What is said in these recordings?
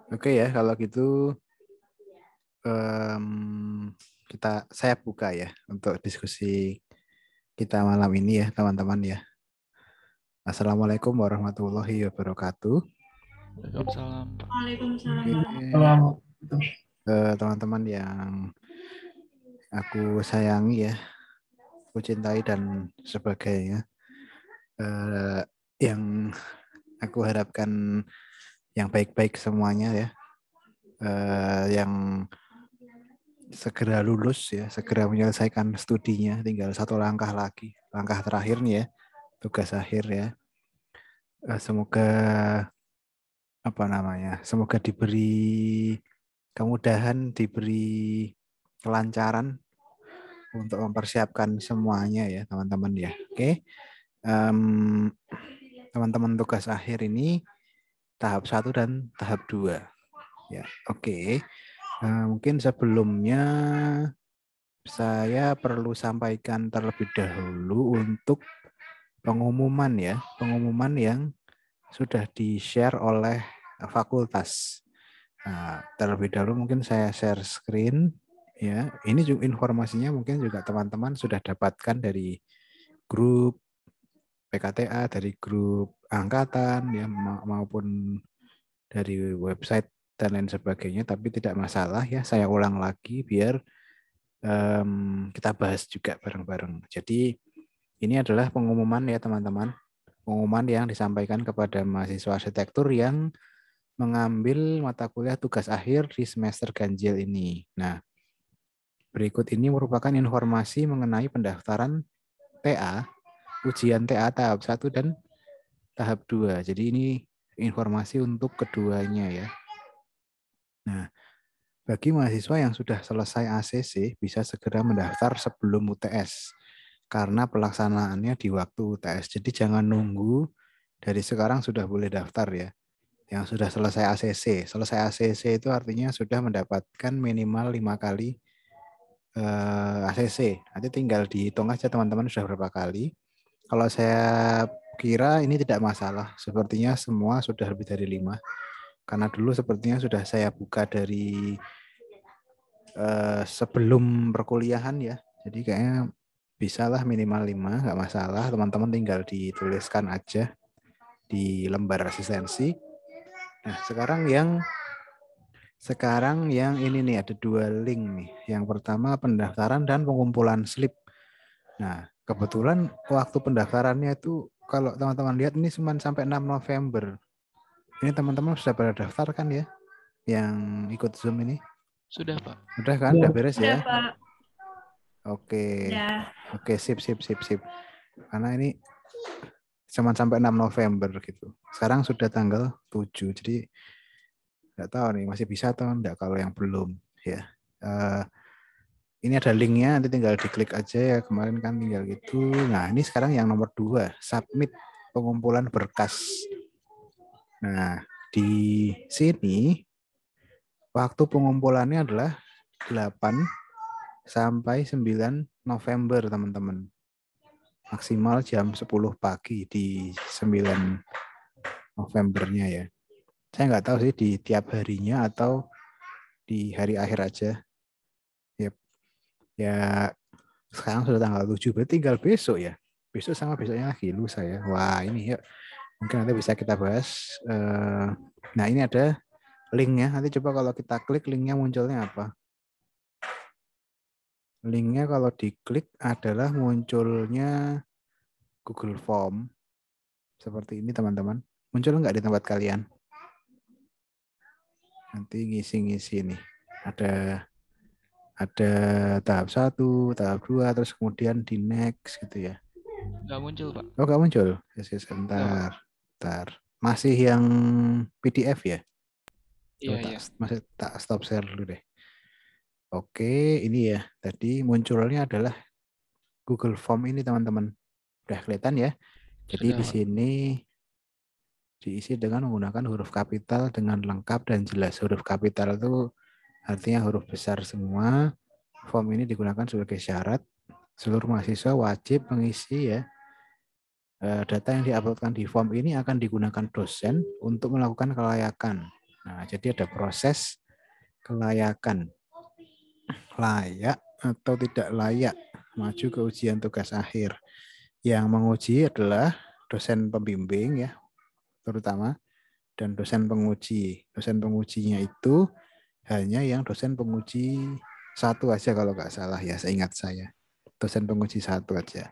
Oke ya, kalau gitu saya buka ya untuk diskusi kita malam ini ya, teman-teman ya. Assalamualaikum warahmatullahi wabarakatuh. Waalaikumsalam, Pak. Waalaikumsalam. Oke, teman-teman yang aku sayangi ya, aku cintai dan sebagainya. Yang aku harapkan yang baik-baik semuanya ya. Yang segera lulus ya, segera menyelesaikan studinya, tinggal satu langkah lagi, langkah terakhir nih ya, tugas akhir ya. Semoga semoga diberi kemudahan, diberi kelancaran untuk mempersiapkan semuanya ya teman-teman ya. Oke, teman-teman tugas akhir ini tahap 1 dan tahap 2 ya. Oke, mungkin sebelumnya saya perlu sampaikan terlebih dahulu untuk pengumuman ya, pengumuman yang sudah di-share oleh fakultas. Nah, terlebih dahulu mungkin saya share screen ya. Ini juga informasinya mungkin juga teman-teman sudah dapatkan dari grup PKTA, dari grup angkatan ya maupun dari website dan lain sebagainya, tapi tidak masalah ya, saya ulang lagi biar kita bahas juga bareng-bareng. Jadi ini adalah pengumuman ya teman-teman, pengumuman yang disampaikan kepada mahasiswa arsitektur yang mengambil mata kuliah tugas akhir di semester ganjil ini. Nah, berikut ini merupakan informasi mengenai pendaftaran TA, ujian TA tahap 1 dan tahap 2. Jadi ini informasi untuk keduanya ya. Nah, bagi mahasiswa yang sudah selesai ACC bisa segera mendaftar sebelum UTS karena pelaksanaannya di waktu UTS. Jadi jangan nunggu, dari sekarang sudah boleh daftar ya. Yang sudah selesai ACC. Selesai ACC itu artinya sudah mendapatkan minimal 5 kali ACC. Nanti tinggal dihitung aja teman-teman sudah berapa kali. Kalau saya kira ini tidak masalah. Sepertinya semua sudah lebih dari 5. Karena dulu sepertinya sudah saya buka dari sebelum perkuliahan ya. Jadi kayaknya bisalah minimal 5, nggak masalah. Teman-teman tinggal dituliskan aja di lembar asistensi. Nah, sekarang yang ini nih ada 2 link nih. Yang pertama pendaftaran dan pengumpulan slip. Nah, kebetulan waktu pendaftarannya itu kalau teman-teman lihat ini cuma sampai 6 November. Ini teman-teman sudah pada daftar kan ya? Yang ikut Zoom ini? Sudah, Pak. Udah kan? Udah beres ya? Udah, Pak. Oke. Udah. Oke, sip. Karena ini cuma sampai 6 November gitu. Sekarang sudah tanggal 7. Jadi nggak tahu nih masih bisa atau enggak kalau yang belum ya. Ini ada linknya, nanti tinggal diklik aja ya, kemarin kan tinggal gitu. Nah, ini sekarang yang nomor 2, submit pengumpulan berkas. Nah, di sini waktu pengumpulannya adalah 8 sampai 9 November, teman-teman. Maksimal jam 10 pagi di 9 Novembernya ya. Saya nggak tahu sih di tiap harinya atau di hari akhir aja. Yep. Ya, sekarang sudah tanggal 7, berarti tinggal besok ya. Besok sama besoknya lagi lusa ya. Wah, ini yuk. Mungkin nanti bisa kita bahas. Nah, ini ada linknya. Nanti coba kalau kita klik linknya munculnya apa. Linknya kalau diklik adalah munculnya Google Form. Seperti ini teman-teman. Muncul nggak di tempat kalian? Nanti ngisi-ngisi nih. Ada tahap 1, tahap 2, terus kemudian di next gitu ya. Nggak muncul, Pak. Oh, nggak muncul? Sebentar. Masih yang PDF ya? Iya. Masih tak stop share dulu deh. Oke, ini ya. Tadi munculnya adalah Google Form ini teman-teman. Udah kelihatan ya? Jadi Sudah, di Pak. sini diisi dengan menggunakan huruf kapital dengan lengkap dan jelas. Huruf kapital itu artinya huruf besar semua. Form ini digunakan sebagai syarat seluruh mahasiswa wajib mengisi ya. Data yang diuploadkan di form ini akan digunakan dosen untuk melakukan kelayakan. Nah, jadi ada proses kelayakan. Layak atau tidak layak maju ke ujian tugas akhir. Yang menguji adalah dosen pembimbing ya, terutama, dan dosen penguji. Dosen pengujinya itu hanya yang dosen penguji satu aja kalau nggak salah ya, seingat saya. Dosen penguji satu aja.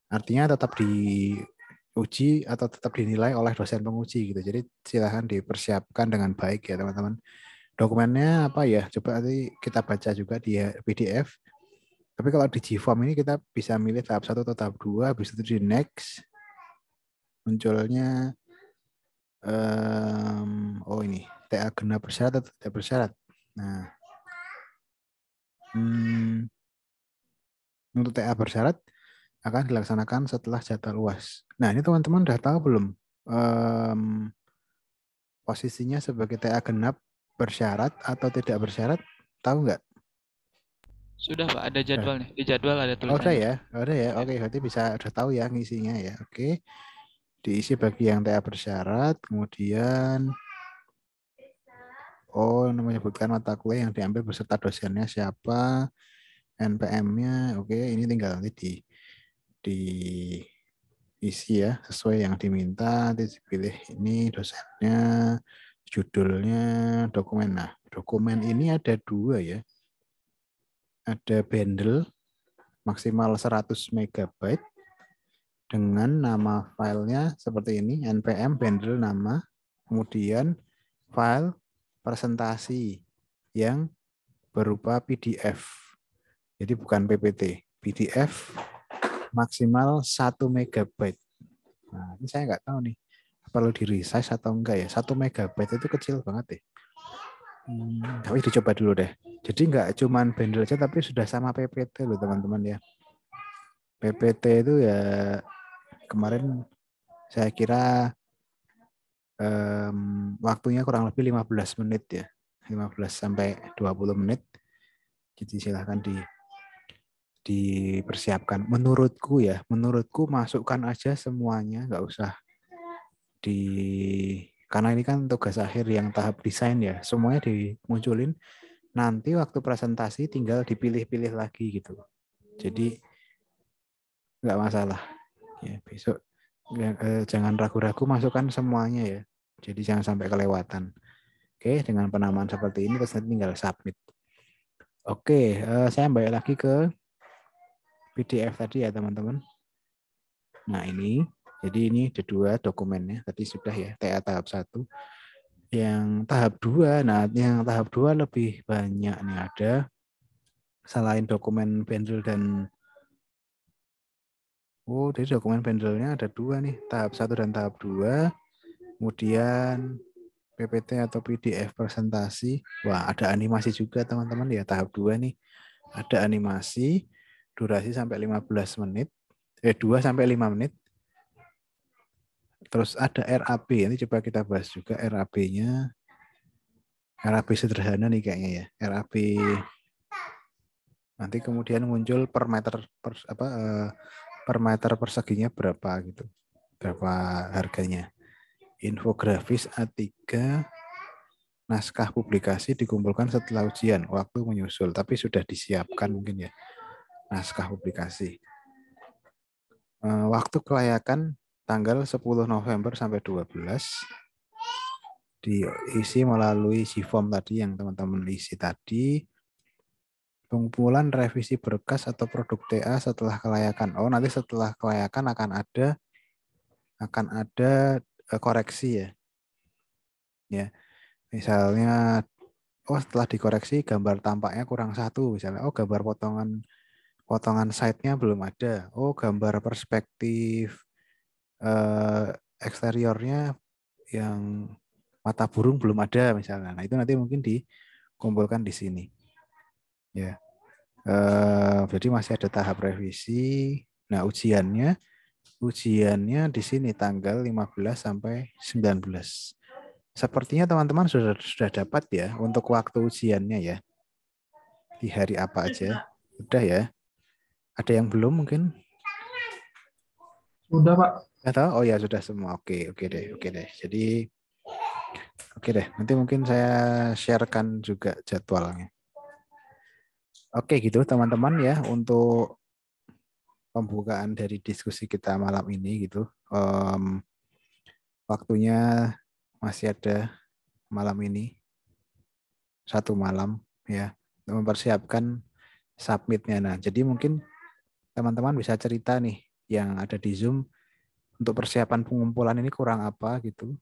Artinya tetap diuji atau tetap dinilai oleh dosen penguji gitu. Jadi silahkan dipersiapkan dengan baik ya teman-teman. Dokumennya apa ya? Coba nanti kita baca juga di PDF. Tapi kalau di GForm ini kita bisa milih tahap 1 atau tahap 2, habis itu di next. Munculnya oh ini TA genap bersyarat atau tidak bersyarat. Nah, untuk TA bersyarat akan dilaksanakan setelah jadwal UAS. Nah, ini teman-teman udah tahu belum posisinya sebagai TA genap bersyarat atau tidak bersyarat? Tahu nggak? Sudah Pak, ada Nah, jadwalnya. Di jadwal ada oh, udah tulisannya ya, Pak. udah ya. Ya. Oke, berarti udah tahu ya ngisinya ya. Oke, diisi bagi yang TA bersyarat, kemudian menyebutkan mata kuliah yang diambil beserta dosennya siapa, NPM-nya. Oke, ini tinggal nanti diisi ya sesuai yang diminta. Nanti dipilih ini dosennya, judulnya, dokumen. Nah, dokumen ini ada 2 ya. Ada bundle maksimal 100 MB dengan nama filenya seperti ini, npm bundle nama, kemudian file presentasi yang berupa PDF. Jadi bukan PPT, PDF maksimal 1 MB. Nah, ini saya nggak tahu nih, perlu di resize atau enggak ya. 1 MB itu kecil banget deh. Tapi dicoba dulu deh. Jadi nggak cuman bundle aja, tapi sudah sama PPT loh teman-teman ya. PPT itu ya kemarin saya kira waktunya kurang lebih 15 menit ya. 15 sampai 20 menit. Jadi silahkan dipersiapkan. Menurutku ya, menurutku masukkan aja semuanya, nggak usah karena ini kan tugas akhir yang tahap desain ya, semuanya dimunculin. Nanti waktu presentasi tinggal dipilih-pilih lagi gitu. Jadi nggak masalah. Ya, besok jangan ragu-ragu masukkan semuanya ya. Jadi jangan sampai kelewatan. Oke, dengan penamaan seperti ini terus nanti tinggal submit. Oke, saya balik lagi ke PDF tadi ya teman-teman. Nah ini, jadi ini ada 2 dokumennya. Tadi sudah ya, TA tahap 1. Yang tahap 2, nah yang tahap 2 lebih banyak nih, ada selain dokumen bundle dan jadi dokumen bundle-nya ada 2 nih, tahap 1 dan tahap 2. Kemudian PPT atau PDF presentasi. Wah, ada animasi juga teman-teman ya, tahap 2 nih. Ada animasi, durasi sampai 15 menit, 2 sampai 5 menit. Terus ada RAB, ini coba kita bahas juga RAB-nya. RAB sederhana nih kayaknya ya. RAB nanti kemudian muncul per meter per meter perseginya berapa gitu. Berapa harganya. Infografis A3 naskah publikasi dikumpulkan setelah ujian, waktu menyusul, tapi sudah disiapkan mungkin ya naskah publikasi. Waktu kelayakan tanggal 10 November sampai 12, diisi melalui GForm tadi yang teman-teman isi tadi. Pengumpulan revisi berkas atau produk TA setelah kelayakan. Oh, nanti setelah kelayakan akan ada koreksi ya. Ya, misalnya setelah dikoreksi gambar tampaknya kurang 1 misalnya. Gambar potongan side-nya belum ada. Gambar perspektif eksteriornya yang mata burung belum ada misalnya. Nah, itu nanti mungkin dikumpulkan di sini. Ya. Jadi masih ada tahap revisi. Nah, ujiannya di sini tanggal 15 sampai 19. Sepertinya teman-teman sudah dapat ya untuk waktu ujiannya ya. Di hari apa aja? Sudah ya. Ada yang belum mungkin? Sudah, Pak. Atau oh ya sudah semua. Oke deh. Jadi Oke deh, nanti mungkin saya sharekan juga jadwalnya. Oke gitu teman-teman ya, untuk pembukaan dari diskusi kita malam ini gitu. Waktunya masih ada malam ini, satu malam ya, untuk mempersiapkan submitnya. Nah, jadi mungkin teman-teman bisa cerita nih yang ada di Zoom untuk persiapan pengumpulan ini kurang apa gitu.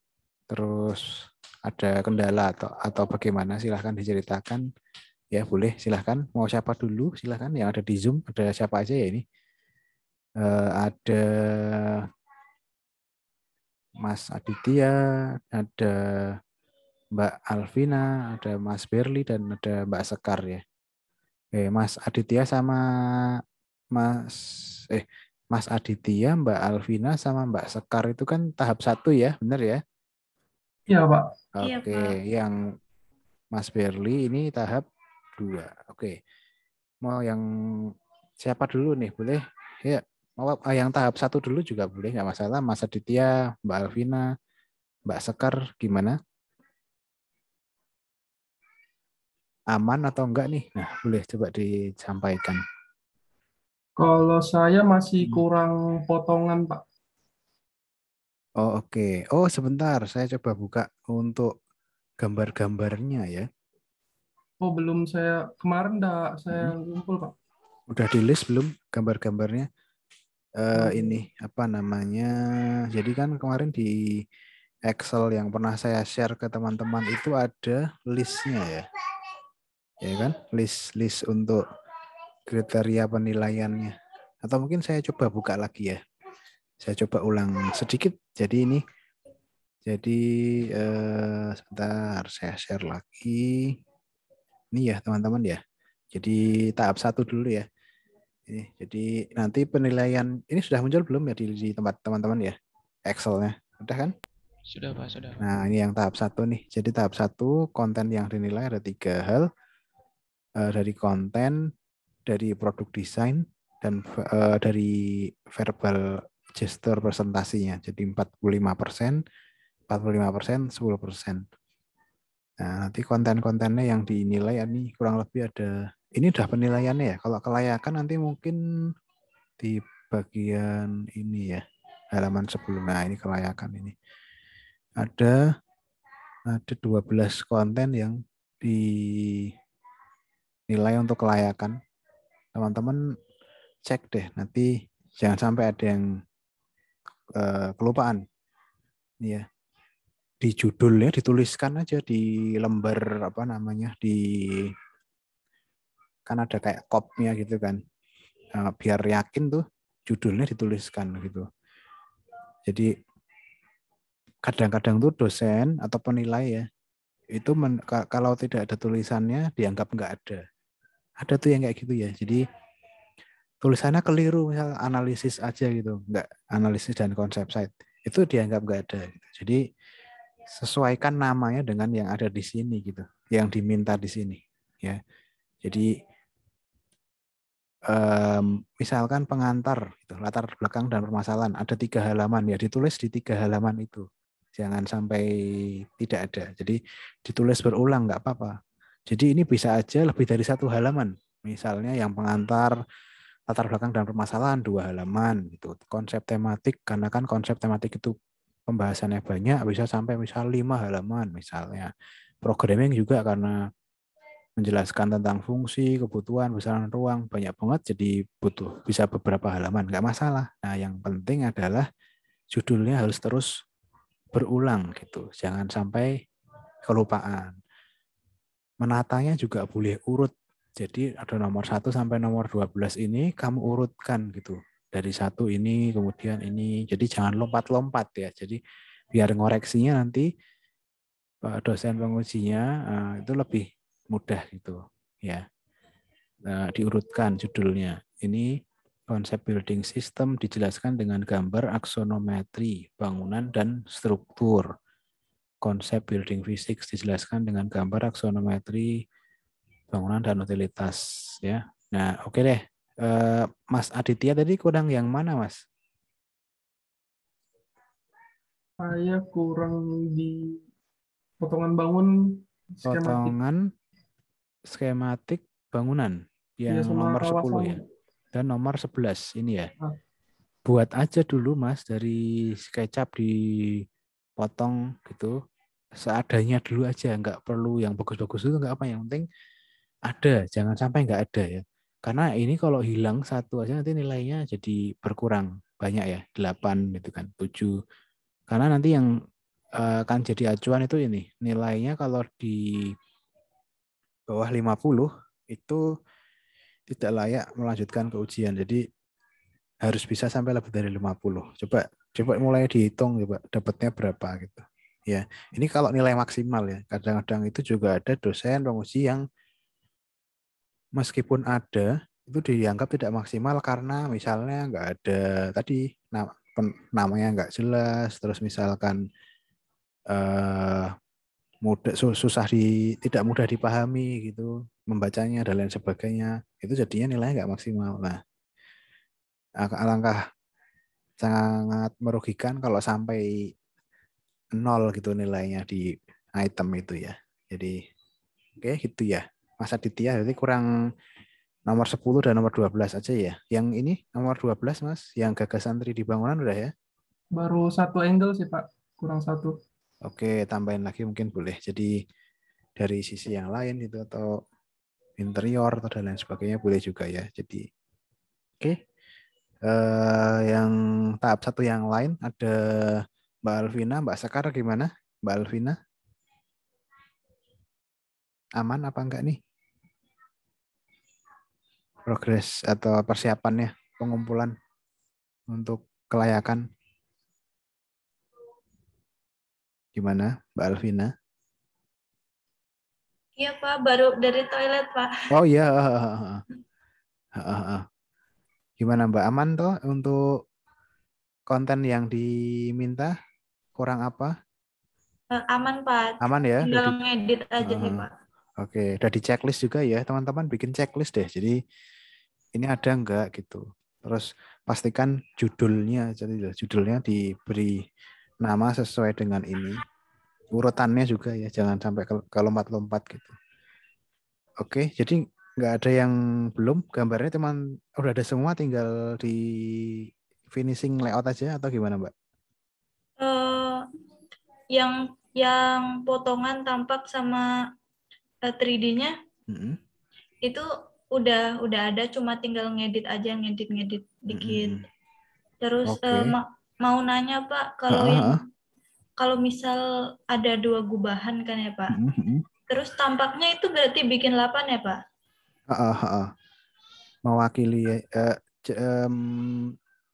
Terus ada kendala atau bagaimana, silahkan diceritakan. Ya boleh, silahkan. Mau siapa dulu? Silahkan. Yang ada di Zoom, ada siapa aja ya ini? Ada Mas Aditya, ada Mbak Alvina, ada Mas Berli, dan ada Mbak Sekar ya. Mas Aditya sama Mas Mas Aditya, Mbak Alvina sama Mbak Sekar itu kan tahap 1 ya, benar ya? Iya, Pak. Oke, yang Mas Berli ini tahap 2. Oke. Mau yang siapa dulu nih? Boleh? Ya, mau yang tahap 1 dulu juga boleh, nggak masalah. Mas Aditya, Mbak Alvina, Mbak Sekar, gimana? Aman atau enggak nih? Nah, boleh coba disampaikan. Kalau saya masih kurang potongan, Pak. Oh, oke. Oh, sebentar. Saya coba buka untuk gambar-gambarnya ya. Oh, belum saya kemarin saya ngumpul, Pak. Udah di list belum gambar-gambarnya? Belum. Ini apa namanya? Jadi kan kemarin di Excel yang pernah saya share ke teman-teman itu ada listnya ya. Ya kan? List untuk kriteria penilaiannya. Atau mungkin saya coba buka lagi ya. Saya coba ulang sedikit. Jadi sebentar saya share lagi. Ini ya teman-teman ya. Jadi tahap 1 dulu ya. Jadi nanti penilaian ini sudah muncul belum ya di tempat teman-teman ya? Excel-nya. Udah kan? Sudah, Pak, sudah, Pak. Nah, ini yang tahap 1 nih. Jadi tahap 1 konten yang dinilai ada 3 hal. Dari konten, dari produk desain, dan dari verbal gesture presentasinya. Jadi 45%, 45%, 10%. Nah, nanti konten-kontennya yang dinilai ini kurang lebih ada, ini udah penilaiannya ya. Kalau kelayakan nanti mungkin di bagian ini ya, halaman sebelumnya. Ini kelayakan ini. Ada 12 konten yang dinilai untuk kelayakan. Teman-teman cek deh, nanti jangan sampai ada yang kelupaan. Ya. Di judulnya dituliskan aja di lembar apa namanya, kan ada kayak kopnya gitu kan. Biar yakin tuh judulnya dituliskan gitu. Jadi kadang-kadang tuh dosen atau penilai ya, itu kalau tidak ada tulisannya dianggap nggak ada. Ada tuh yang kayak gitu ya. Jadi tulisannya keliru, misal analisis aja gitu, nggak analisis dan konsep site, itu dianggap nggak ada. Gitu. Jadi sesuaikan namanya dengan yang ada di sini gitu, yang diminta di sini. Ya, jadi misalkan pengantar, gitu, latar belakang dan permasalahan, ada 3 halaman ya, ditulis di 3 halaman itu, jangan sampai tidak ada. Jadi ditulis berulang nggak apa-apa. Jadi ini bisa aja lebih dari 1 halaman. Misalnya yang pengantar, latar belakang dan permasalahan 2 halaman gitu. Konsep tematik, karena kan konsep tematik itu pembahasannya banyak, bisa sampai misal 5 halaman misalnya. Programming juga karena menjelaskan tentang fungsi, kebutuhan, besaran ruang, banyak banget, jadi butuh bisa beberapa halaman, nggak masalah. Nah, yang penting adalah judulnya harus terus berulang gitu, jangan sampai kelupaan. Menatanya juga boleh urut. Jadi ada nomor 1 sampai nomor 12 ini kamu urutkan gitu. Dari 1 ini, kemudian ini. Jadi jangan lompat-lompat ya. Jadi biar ngoreksinya nanti dosen pengujinya itu lebih mudah gitu ya. Diurutkan judulnya. Ini konsep building system dijelaskan dengan gambar aksonometri, bangunan dan struktur. Konsep building physics dijelaskan dengan gambar aksonometri, bangunan dan utilitas ya. Nah, oke deh. Mas Aditya tadi kurang yang mana, Mas? Saya kurang di Potongan bangun skematik. Potongan skematik bangunan Iya, yang sama nomor 10 kawasan. ya. Dan nomor 11 ini ya. Ah, Buat aja dulu Mas dari SketchUp dipotong gitu. Seadanya dulu aja, nggak perlu yang bagus-bagus itu nggak apa, yang penting ada, jangan sampai nggak ada ya. Karena ini kalau hilang satu aja nanti nilainya jadi berkurang banyak ya, 8 gitu kan, 7. Karena nanti yang akan jadi acuan itu ini, nilainya kalau di bawah 50 itu tidak layak melanjutkan ke ujian. Jadi harus bisa sampai lebih dari 50. Coba mulai dihitung coba dapatnya berapa gitu. Ya, ini kalau nilai maksimal ya. Kadang-kadang itu juga ada dosen penguji yang meskipun ada itu dianggap tidak maksimal karena misalnya nggak ada tadi namanya nggak jelas, terus misalkan eh, tidak mudah dipahami gitu membacanya dan lain sebagainya, itu jadinya nilainya nggak maksimal. Nah, alangkah sangat merugikan kalau sampai nol gitu nilainya di item itu ya. Jadi oke gitu ya. Mas Aditya, jadi kurang nomor 10 dan nomor 12 aja ya. Yang ini nomor 12 Mas, yang gagasan 3D bangunan udah ya. baru satu angle sih, Pak. Kurang satu. Oke, tambahin lagi mungkin boleh. Jadi dari sisi yang lain itu atau interior atau dan lain sebagainya boleh juga ya. Jadi oke. Yang tahap satu yang lain ada Mbak Alvina, Mbak Sekar gimana? Mbak Alvina, aman apa enggak nih? Progres atau persiapannya, pengumpulan untuk kelayakan. Gimana, Mbak Alvina? Iya Pak, baru dari toilet Pak. Oh iya, gimana Mbak, aman toh untuk konten yang diminta? Kurang apa? Aman Pak, Aman ya, udah tinggal ngedit aja sih Pak. oke, udah di checklist juga ya, teman-teman bikin checklist deh. Jadi ini ada enggak gitu. Terus pastikan judulnya, jadi judulnya diberi nama sesuai dengan ini. Urutannya juga ya, jangan sampai ke lompat-lompat gitu. Oke, jadi nggak ada yang belum, gambarnya teman udah ada semua, tinggal di finishing layout aja atau gimana Mbak? Eh, yang potongan tampak sama 3D-nya Mm-mm. itu udah ada, cuma tinggal ngedit aja, ngedit dikit. Mm-mm. Terus Oke. mau nanya Pak, kalau misal ada 2 gubahan kan ya Pak. Mm-mm. Terus tampaknya itu berarti bikin 8 ya Pak? Mewakili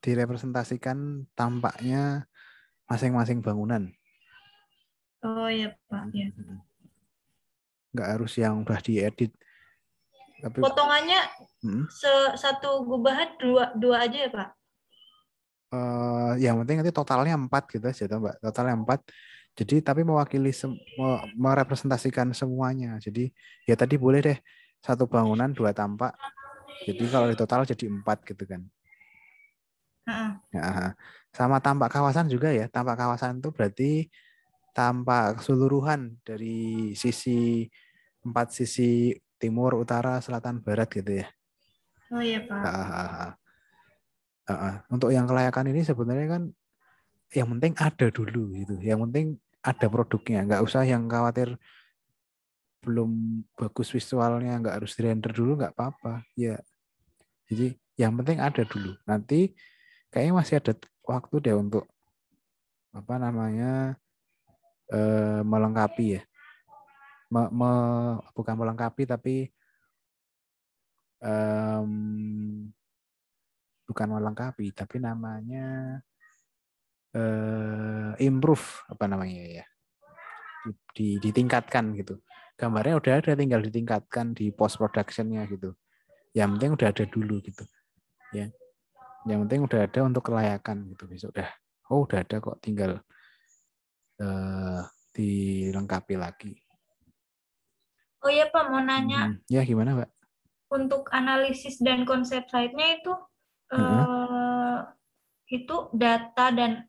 direpresentasikan tampaknya masing-masing bangunan. Oh ya Pak, ya. Nggak harus yang udah diedit. Tapi Potongannya satu gubahan dua aja ya Pak? yang penting nanti totalnya 4 gitu aja Mbak. Totalnya 4. Jadi tapi mewakili merepresentasikan semuanya. Jadi ya tadi boleh deh satu bangunan 2 tampak. Jadi kalau di total jadi 4 gitu kan. Ya, sama tampak kawasan juga ya. Tampak kawasan itu berarti tampak keseluruhan dari sisi 4 sisi timur, utara, selatan, barat gitu ya. Oh iya Pak. Untuk yang kelayakan ini sebenarnya kan yang penting ada dulu gitu. Yang penting ada produknya. Nggak usah yang khawatir belum bagus visualnya, nggak harus di-render dulu, nggak apa-apa. Ya, jadi yang penting ada dulu. Nanti kayaknya masih ada waktu deh untuk apa namanya melengkapi ya. Bukan melengkapi tapi bukan melengkapi tapi namanya improve apa namanya ya, ditingkatkan gitu. Gambarnya udah ada, tinggal ditingkatkan di post productionnya gitu. Yang penting udah ada dulu gitu ya. Yang penting udah ada untuk kelayakan gitu. Besok udah ada kok, tinggal dilengkapi lagi. Oh iya Pak, mau nanya. Ya gimana Mbak? Untuk analisis dan konsep site-nya itu data dan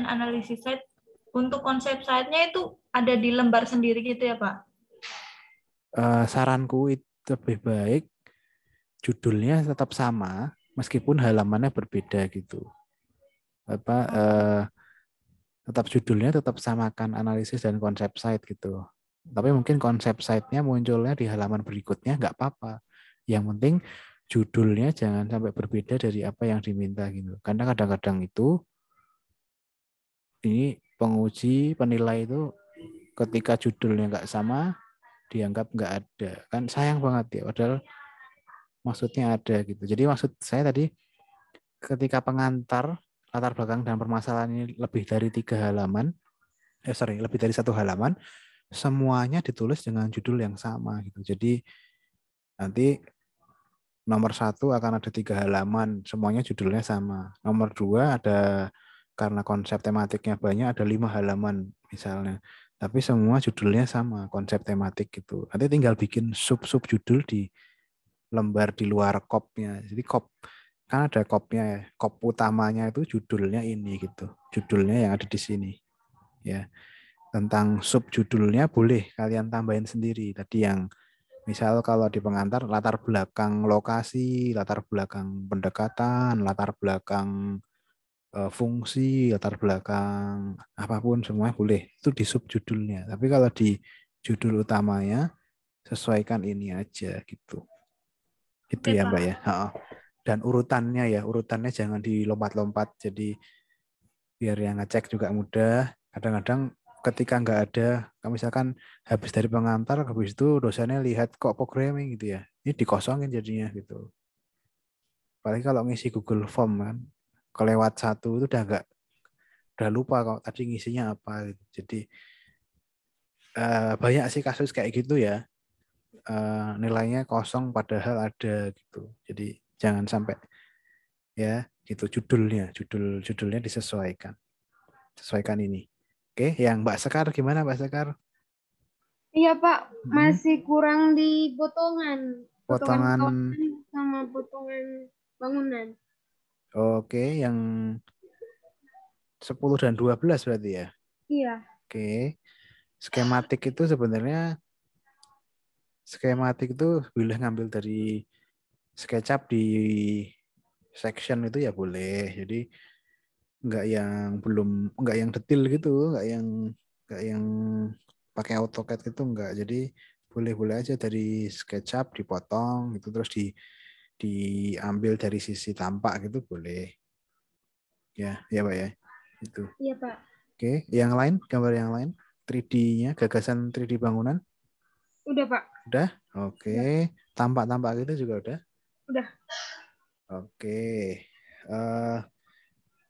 analisis site. Untuk konsep site-nya itu ada di lembar sendiri gitu ya, Pak? Saranku itu lebih baik judulnya tetap sama meskipun halamannya berbeda gitu. Tetap judulnya tetap samakan analisis dan konsep site gitu. Tapi mungkin konsep site-nya munculnya di halaman berikutnya nggak apa-apa. Yang penting judulnya jangan sampai berbeda dari apa yang diminta gitu. Karena kadang-kadang itu ini penguji penilai itu ketika judulnya nggak sama dianggap nggak ada. Kan sayang banget ya. Padahal maksudnya ada gitu. Jadi maksud saya tadi ketika pengantar latar belakang dan permasalahan ini lebih dari 3 halaman, lebih dari 1 halaman, semuanya ditulis dengan judul yang sama gitu. Jadi nanti nomor 1 akan ada 3 halaman, semuanya judulnya sama. Nomor 2 ada karena konsep tematiknya banyak ada 5 halaman misalnya. Tapi semua judulnya sama, konsep tematik gitu. Nanti tinggal bikin sub-sub judul di lembar di luar kopnya. Jadi kop kan ada kopnya ya. Kop utamanya itu judulnya ini gitu. Judulnya yang ada di sini. Ya. Tentang sub judulnya boleh kalian tambahin sendiri. Tadi yang misal kalau di pengantar latar belakang lokasi, latar belakang pendekatan, latar belakang fungsi, latar belakang apapun semuanya boleh. Itu di sub judulnya. Tapi kalau di judul utamanya sesuaikan ini aja gitu. Itu Oke, ya Pak. Mbak ya. Dan urutannya jangan dilompat-lompat. Jadi biar yang ngecek juga mudah. Kadang-kadang ketika nggak ada, misalkan habis dari pengantar, habis itu dosennya lihat kok programming gitu ya. Ini dikosongin jadinya gitu. Apalagi kalau ngisi Google Form kan, kelewat 1 itu udah lupa kok tadi ngisinya apa gitu. Jadi banyak sih kasus kayak gitu ya. Nilainya kosong padahal ada gitu. Jadi jangan sampai ya gitu judulnya disesuaikan. Sesuaikan ini. Oke, yang Mbak Sekar gimana Mbak Sekar? Iya Pak, masih kurang di potongan Potongan kawasan sama potongan bangunan. oke, yang 10 dan 12 berarti ya? Iya. Oke. Skematik itu sebenarnya boleh ngambil dari SketchUp di section itu ya boleh. Jadi nggak yang detail gitu, nggak yang pakai AutoCAD itu enggak. Jadi boleh-boleh aja dari SketchUp dipotong gitu terus diambil dari sisi tampak gitu boleh. Ya Pak ya. Itu. Iya Pak. Oke, yang lain, gambar yang lain, 3D-nya, gagasan 3D bangunan? Udah Pak. Udah? Oke. Tampak-tampak gitu juga udah? Udah. Oke.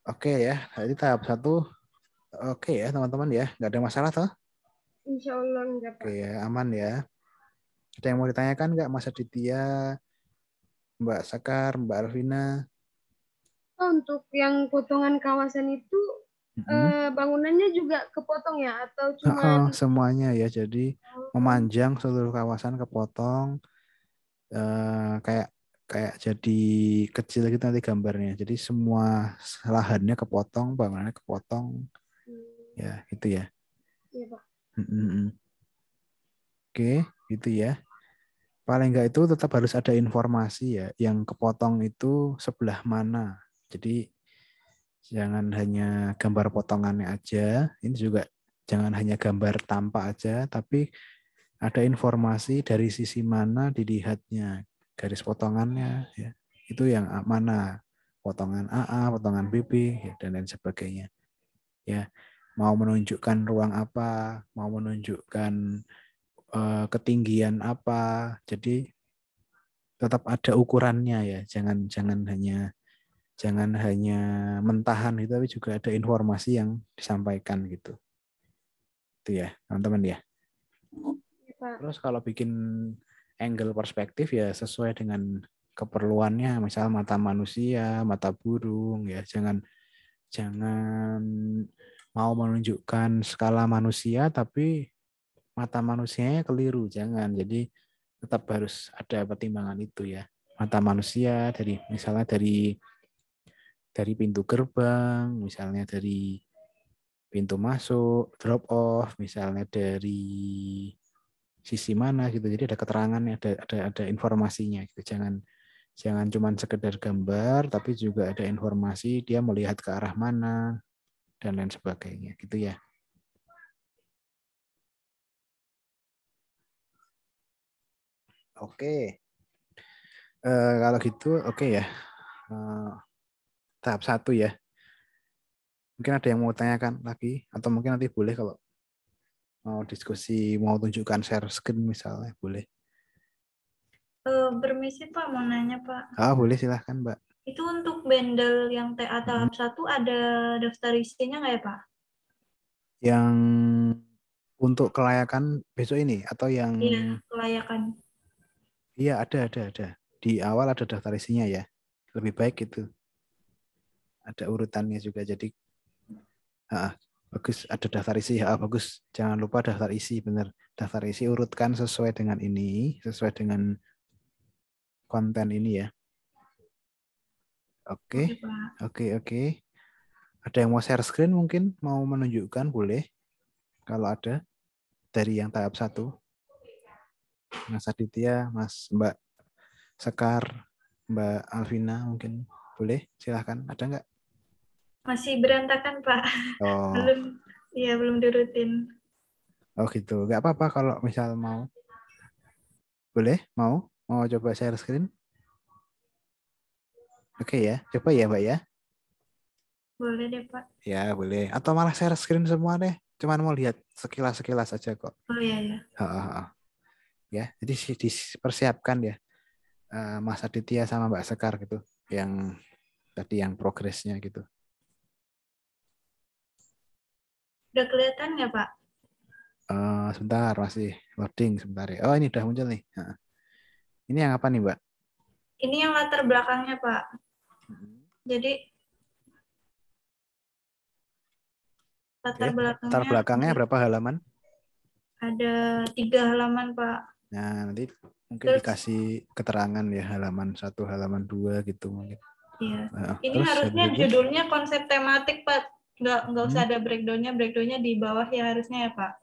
Oke ya, jadi tahap 1 oke ya teman-teman ya, nggak ada masalah toh? Insya Allah enggak Pak. Oke ya, aman ya. Ada yang mau ditanyakan nggak Mas Aditya, Mbak Sekar, Mbak Alvina? Oh, untuk yang potongan kawasan itu bangunannya juga kepotong ya atau cuma semuanya ya, jadi memanjang seluruh kawasan kepotong kayak jadi kecil gitu nanti gambarnya. Jadi semua lahannya kepotong, bangunannya kepotong. Ya, itu ya. Iya Pak. Oke, gitu ya. Paling enggak itu tetap harus ada informasi ya, yang kepotong itu sebelah mana. Jadi jangan hanya gambar potongannya aja, ini juga jangan hanya gambar tampak aja, tapi ada informasi dari sisi mana dilihatnya, garis potongannya, ya. Itu yang mana, potongan AA, potongan BB, ya, dan lain sebagainya. Ya, mau menunjukkan ruang apa, mau menunjukkan ketinggian apa, jadi tetap ada ukurannya ya, jangan hanya mentahan itu, tapi juga ada informasi yang disampaikan gitu. Itu ya, teman-teman ya. Terus kalau bikin angle perspektif ya sesuai dengan keperluannya, misal mata manusia, mata burung ya, jangan mau menunjukkan skala manusia tapi mata manusianya keliru, jangan. Jadi tetap harus ada pertimbangan itu ya. Mata manusia misalnya dari pintu gerbang, misalnya dari pintu masuk, drop off, misalnya dari sisi mana gitu. Jadi ada keterangannya, ada informasinya gitu. Jangan cuma sekedar gambar, tapi juga ada informasi dia melihat ke arah mana dan lain sebagainya gitu ya. Oke. Kalau gitu oke ya. Tahap 1 ya. Mungkin ada yang mau tanyakan lagi atau mungkin nanti boleh kalau mau diskusi, mau tunjukkan share screen misalnya, boleh. Permisi Pak, mau nanya Pak. Boleh silahkan Mbak. Itu untuk bundle yang TA tahap 1 ada daftar isinya nggak ya Pak? Yang untuk kelayakan besok ini atau yang Iya, kelayakan. Iya, ada. Di awal ada daftar isinya ya. Lebih baik itu. Ada urutannya juga jadi bagus ada daftar isi. Bagus. Jangan lupa daftar isi, benar. Daftar isi urutkan sesuai dengan ini, sesuai dengan konten ini ya. Oke. Oke. Ada yang mau share screen mungkin mau menunjukkan boleh. Kalau ada dari yang tahap 1. Mas Aditya, Mbak Sekar, Mbak Alvina mungkin boleh, silahkan. Ada nggak? Masih berantakan Pak. Oh. belum dirutin. Oh gitu. Nggak apa-apa kalau misal mau. Boleh? Mau coba share screen? Oke ya, coba ya Mbak ya. Boleh deh Pak. Ya boleh. Atau malah share screen semua deh. Cuman mau lihat sekilas aja kok. Oh iya. Ya, jadi dipersiapkan ya. Mas Aditya sama Mbak Sekar gitu, yang tadi yang progresnya gitu. Udah kelihatan nggak Pak? Sebentar, masih loading sebentar ya. Oh ini udah muncul nih. Ini yang apa nih Mbak? Ini yang latar belakangnya Pak. Jadi latar belakangnya berapa halaman? Ada 3 halaman Pak. Nah nanti mungkin dikasih keterangan ya, halaman 1, halaman 2 gitu mungkin. Iya. Ini harusnya judulnya konsep tematik Pak. Nggak usah ada breakdown-nya di bawah ya harusnya ya Pak.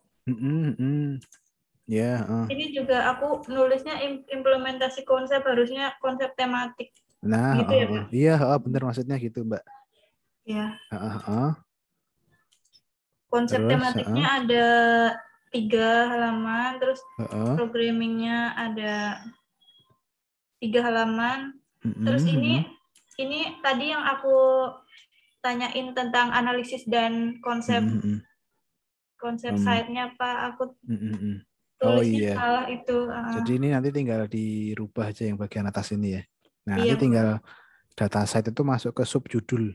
Ya. Ini juga aku nulisnya implementasi konsep, harusnya konsep tematik. Nah, gitu ya Pak? Iya, benar maksudnya gitu Mbak. Ya. Konsep tematiknya ada 3 halaman, terus programmingnya ada 3 halaman. Terus ini tadi yang aku tanyain tentang analisis dan konsep site-nya Pak, aku tulisnya salah itu. Jadi ini nanti tinggal dirubah aja yang bagian atas ini ya. Nah, nanti tinggal data site itu masuk ke subjudul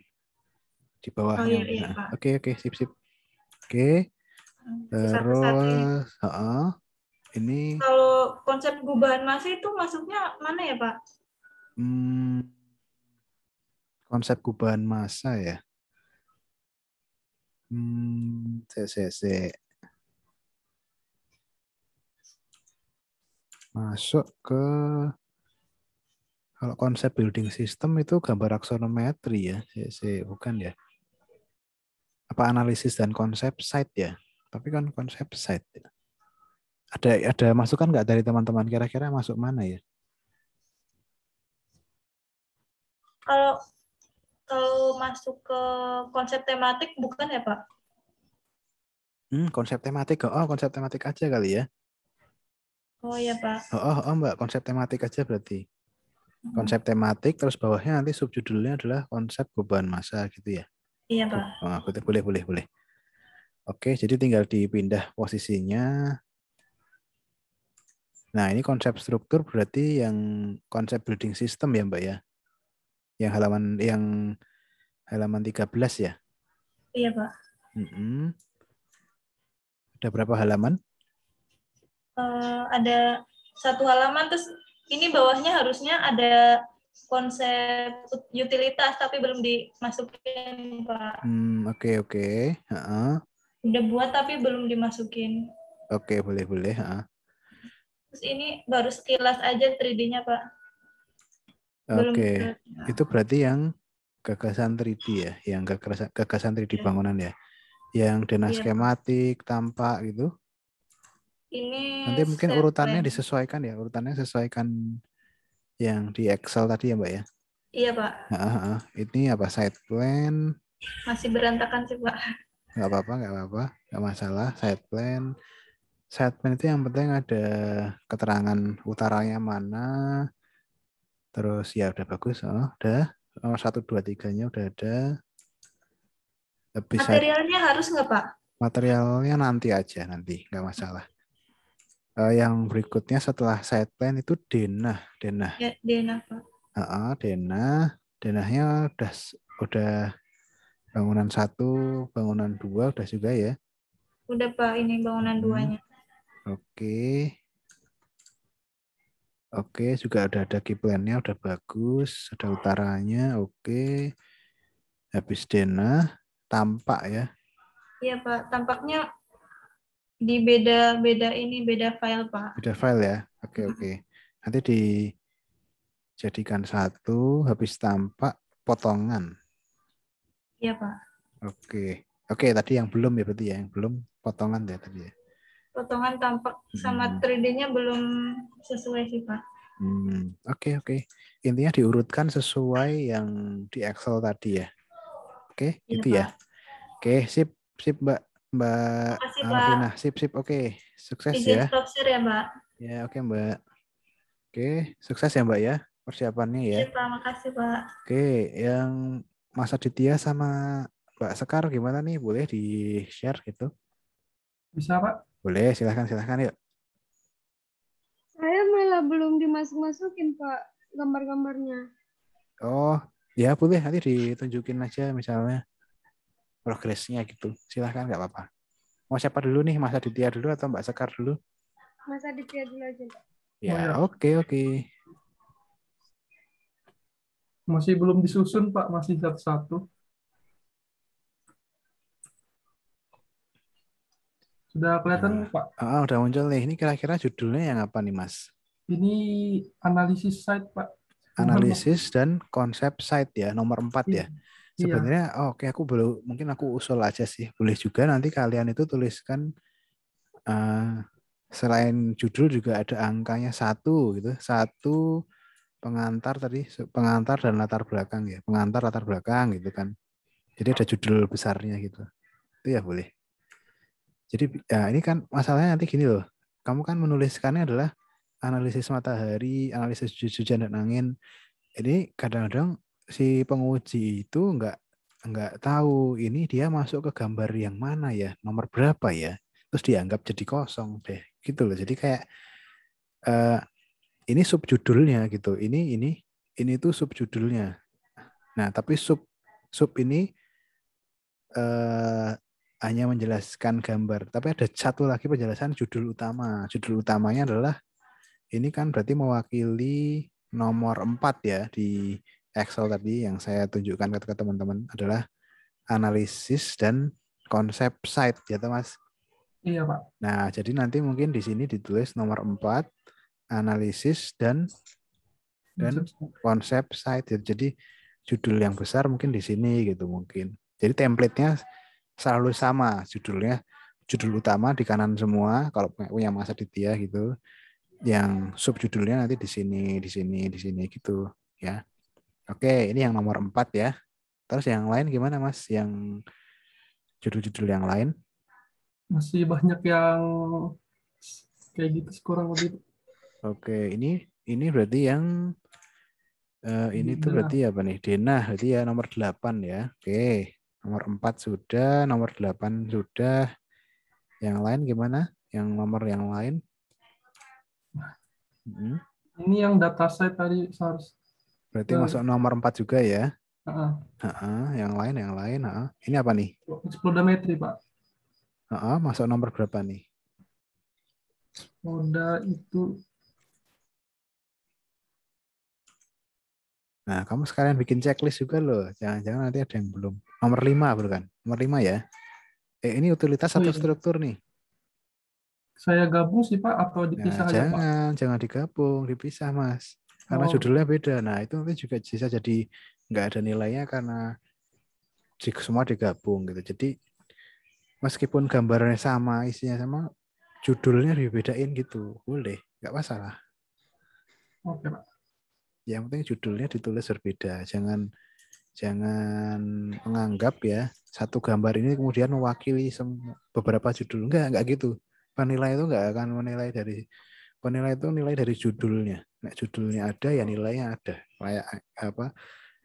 di bawahnya. Oke, sip. Oke. Terus ini kalau konsep gubahan massa itu masuknya mana ya Pak? Konsep gubahan massa ya. Masuk ke, kalau konsep building system itu gambar aksonometri ya. Bukan ya. Apa analisis dan konsep site ya? Tapi kan konsep site ya. Ada masukan nggak dari teman-teman? Kira-kira masuk mana ya? Kalau masuk ke konsep tematik bukan ya Pak? Konsep tematik. Konsep tematik aja kali ya. Oh iya Pak. Mbak, konsep tematik aja berarti. Konsep tematik, terus bawahnya nanti subjudulnya adalah konsep gubahan massa gitu ya. Iya Pak. Boleh. Oke, jadi tinggal dipindah posisinya. Nah, ini konsep struktur berarti yang konsep building system ya Mbak ya. Yang halaman 13 ya. Iya Pak. Ada berapa halaman? Ada 1 halaman, terus ini bawahnya harusnya ada konsep utilitas tapi belum dimasukin Pak. Oke. Udah buat tapi belum dimasukin. Oke, boleh. Terus ini baru sekilas aja 3D-nya Pak. Oke, itu berarti yang gagasan 3D ya, yang gagasan 3D bangunan ya. yang denah Iya. skematik, tampak gitu. Ini Nanti mungkin set urutannya plan. disesuaikan ya, urutannya sesuaikan yang di Excel tadi ya Mbak ya. Iya, Pak. Ini apa side plan? Masih berantakan sih, Pak. Nggak apa-apa, nggak masalah. Side plan itu yang penting ada keterangan utaranya mana. Terus ya udah bagus, udah nomor 1, 2, 3-nya udah ada. Habis Materialnya harus nggak, Pak? materialnya nanti aja, nanti nggak masalah. Yang berikutnya setelah side plan itu denah. Ya, Dena, Pak. Denahnya udah bangunan 1, bangunan 2 udah juga ya. Udah, Pak, ini bangunan 2-nya. Oke, juga udah ada key plan-nya, udah bagus, ada utaranya, oke. Habis denah, tampak ya. Iya, Pak. Tampaknya di beda file, Pak. Beda file ya. Oke. Nanti dijadikan satu, habis tampak potongan. Iya, Pak. Oke, tadi yang belum ya berarti ya, yang belum potongan ya tadi ya. Potongan tampak sama 3D-nya belum sesuai sih, Pak. Oke. Intinya diurutkan sesuai yang di Excel tadi ya. Oke, Iya, gitu Pak. ya. Oke, sip Mbak Makasih, Pak. Alvina. Sip. Oke, sukses Izin ya. stop share ya, Mbak. Ya, oke Mbak. Oke, sukses ya Mbak ya persiapannya ya. Iya, Pak. Makasih, Pak. Oke, yang Mas Aditya sama Mbak Sekar gimana nih? Boleh di-share gitu? Bisa, Pak? Boleh, silahkan yuk. Saya malah belum dimasuk-masukin, Pak, gambar-gambarnya. Oh, ya boleh nanti ditunjukin aja misalnya progresnya gitu. Silahkan, nggak apa-apa. Mau siapa dulu nih, Mas Aditya dulu atau Mbak Sekar dulu? Mas Aditya dulu aja, Pak. Ya, ya. Oke. Masih belum disusun, Pak. Masih satu-satu. Sudah kelihatan, Pak? Udah muncul nih. Ini kira-kira judulnya yang apa nih, Mas? Ini analisis site, Pak. Analisis dan konsep site ya, nomor 4 ya. Iya. Sebenarnya oke, mungkin aku usul aja sih. Boleh juga nanti kalian itu tuliskan selain judul juga ada angkanya 1 gitu. 1 pengantar dan latar belakang ya. Pengantar latar belakang gitu kan. Jadi ada judul besarnya gitu. Itu ya boleh. Jadi ya ini kan masalahnya nanti gini loh. Kamu kan menuliskannya adalah analisis matahari, analisis hujan dan angin. Ini kadang-kadang si penguji itu nggak tahu ini dia masuk ke gambar yang mana ya, nomor berapa ya. Terus dianggap jadi kosong deh. Gitu loh. Jadi kayak ini subjudulnya gitu. Ini tuh subjudulnya. Nah, tapi sub ini hanya menjelaskan gambar. Tapi ada satu lagi penjelasan judul utama. Judul utamanya adalah ini kan berarti mewakili nomor 4 ya di Excel tadi yang saya tunjukkan ke teman-teman adalah analisis dan konsep site ya Mas. Iya, Pak. Nah, jadi nanti mungkin di sini ditulis nomor 4 analisis dan konsep site. Jadi judul yang besar mungkin di sini gitu mungkin. Jadi template-nya selalu sama, judul utama di kanan semua kalau punya Mas Aditya gitu. Yang subjudulnya nanti di sini gitu ya. Oke, ini yang nomor 4 ya. Terus yang lain gimana Mas? Yang judul-judul yang lain? Masih banyak yang kayak gitu kurang lebih. Oke, ini berarti yang ini tuh berarti apa nih? Denah berarti ya nomor 8 ya. Oke. Nomor 4 sudah, nomor 8 sudah. Yang lain gimana? Yang nomor yang lain? Ini yang data set tadi harus. Berarti masuk nomor 4 juga ya? Yang lain. Ini apa nih? Explodometri, Pak. Masuk nomor berapa nih? Moda itu. Nah, kamu sekalian bikin checklist juga loh. Jangan-jangan nanti ada yang belum. Nomor 5 bukan? Nomor 5 ya? Ini utilitas atau struktur nih? Saya gabung sih Pak atau dipisah aja Pak? Jangan digabung, dipisah Mas. Karena judulnya beda. Nah, itu nanti juga bisa jadi nggak ada nilainya karena semua digabung gitu. Jadi Meskipun gambarnya sama, isinya sama, judulnya dibedain gitu. Boleh, nggak masalah. Oke, Pak. Yang penting judulnya ditulis berbeda. Jangan menganggap ya satu gambar ini kemudian mewakili beberapa judul. Enggak gitu. Penilai itu enggak akan menilai dari penilai itu nilai dari judulnya. Nah, judulnya ada ya nilainya ada. Kayak apa?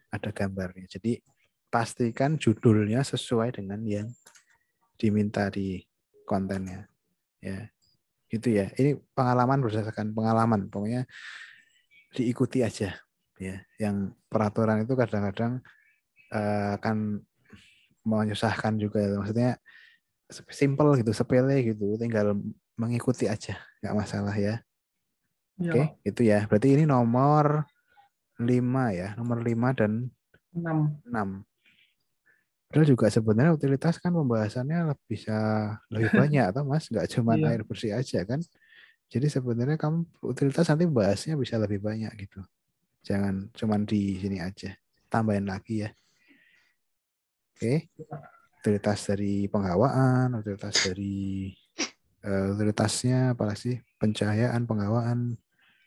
Ada gambarnya. Jadi pastikan judulnya sesuai dengan yang diminta di kontennya. Ya. Gitu ya. Ini pengalaman berdasarkan pengalaman. Pokoknya diikuti aja. Ya, yang peraturan itu kadang-kadang akan menyusahkan juga. Maksudnya simple gitu, sepele gitu, tinggal mengikuti aja, nggak masalah ya. Iya, Oke, Pak. itu ya. Berarti ini nomor 5 ya, nomor 5 dan 6. 6. Padahal juga sebenarnya utilitas kan pembahasannya bisa lebih banyak atau Mas, nggak cuma Iya. air bersih aja kan. Jadi sebenarnya kamu utilitas nanti bahasnya bisa lebih banyak gitu. Jangan cuma di sini aja. Tambahin lagi ya. Oke. Utilitas dari penghawaan, utilitas dari utilitasnya apa sih, pencahayaan, penghawaan,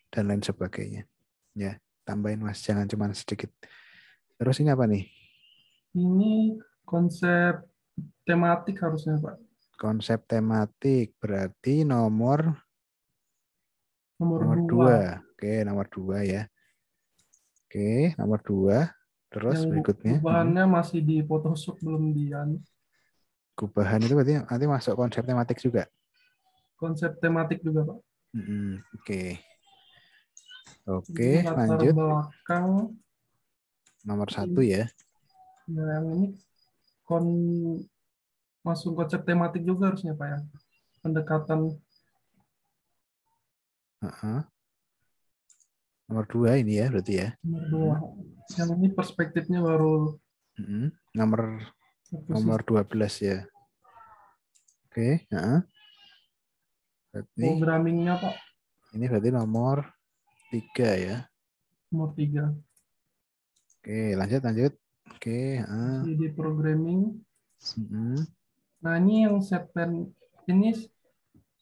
dan lain sebagainya. Ya, tambahin Mas, jangan cuma sedikit. Terus ini apa nih? Ini konsep tematik harusnya, Pak. Konsep tematik berarti nomor Nomor 2. Oke, nomor 2 ya. Oke, nomor 2. Terus Yang berikutnya. perubahannya masih di Photoshop, belum di Gubahan itu berarti nanti masuk konsep tematik juga. konsep tematik juga, Pak. Oke. Ini Oke, latar lanjut. belakang. Nomor 1 ya. Ya, yang ini masuk konsep tematik juga harusnya, Pak ya. Pendekatan Heeh. Nomor 2 ini ya berarti ya. nomor 2. Yang ini perspektifnya baru Nomor satu nomor sisi. 12 ya. Oke, heeh. Berarti Programmingnya, Pak, ini berarti nomor 3 ya. nomor 3. Oke, lanjut. Oke, Masih di programming. mm-mm. Nah, ini yang set plan ini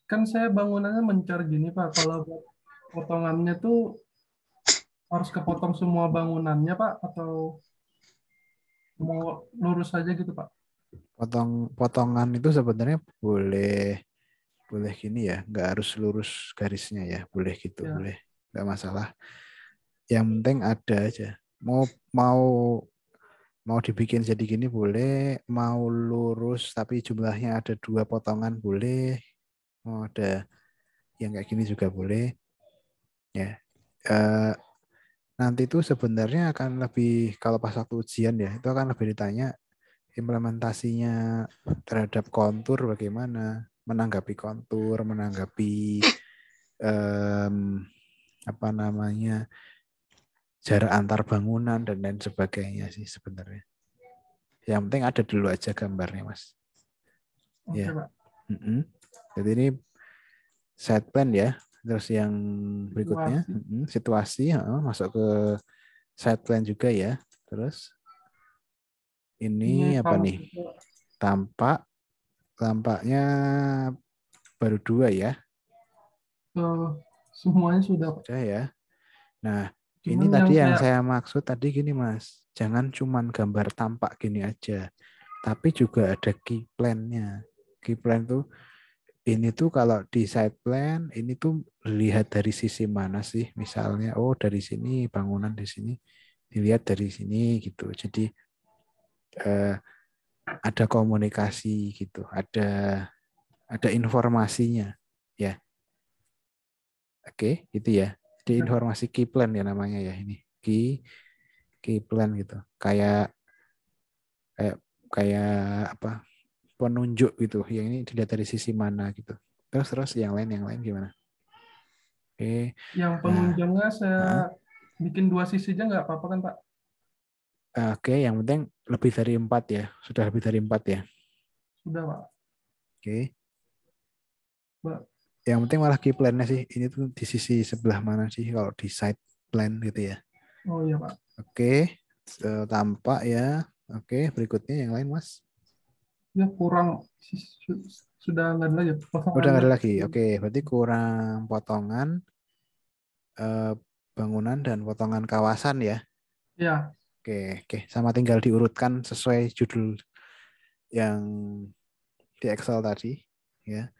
kan saya bangunannya mencar gini, Pak. Kalau buat potongannya tuh harus kepotong semua bangunannya, Pak, atau mau lurus aja gitu, Pak? Potongan itu sebenarnya boleh gini ya, nggak harus lurus garisnya ya, boleh gitu, Ya. boleh, nggak masalah. Yang penting ada aja. Mau dibikin jadi gini boleh, mau lurus tapi jumlahnya ada 2 potongan boleh, mau ada yang kayak gini juga boleh. Ya, nanti itu sebenarnya akan lebih, kalau pas waktu ujian ya, itu akan lebih ditanya implementasinya terhadap kontur bagaimana, menanggapi kontur, menanggapi apa namanya, jarak antar bangunan dan lain sebagainya sih sebenarnya. Yang penting ada dulu aja gambarnya, Mas. Oke, Ya. Pak. Jadi ini set plan ya. Terus yang berikutnya situasi, masuk ke set plan juga ya. Terus ini apa nih? Tampaknya baru 2 ya. Semuanya sudah, Pak. Sudah ya. Nah, Cuman ini tadi yang saya maksud tadi gini, Mas. Jangan cuman gambar tampak gini aja. Tapi juga ada key plan-nya. Key plan tuh, ini tuh kalau di side plan, ini tuh lihat dari sisi mana sih? Misalnya, oh dari sini, bangunan di sini, dilihat dari sini gitu. Jadi ada komunikasi gitu, ada informasinya, ya. Oke, gitu ya. Jadi informasi key plan ya namanya ya ini. Key plan gitu. Kayak apa? Penunjuk gitu. Yang ini dilihat dari sisi mana gitu. Terus yang lain gimana? Oke. Yang penunjangnya saya bikin 2 sisi aja nggak apa-apa kan, Pak? Oke, yang penting lebih dari 4 ya. Sudah lebih dari 4 ya. Sudah, Pak. Oke. Pak. Yang penting malah key plan-nya sih. Ini tuh di sisi sebelah mana sih kalau di side plan gitu ya. Oh iya, Pak. Oke. Tampak ya. Oke, berikutnya yang lain, Mas. ya kurang sudah nggak ada lagi Udah potongannya. nggak ada lagi. Oke, berarti kurang potongan bangunan dan potongan kawasan ya. Ya, Oke, sama tinggal diurutkan sesuai judul yang di Excel tadi, ya.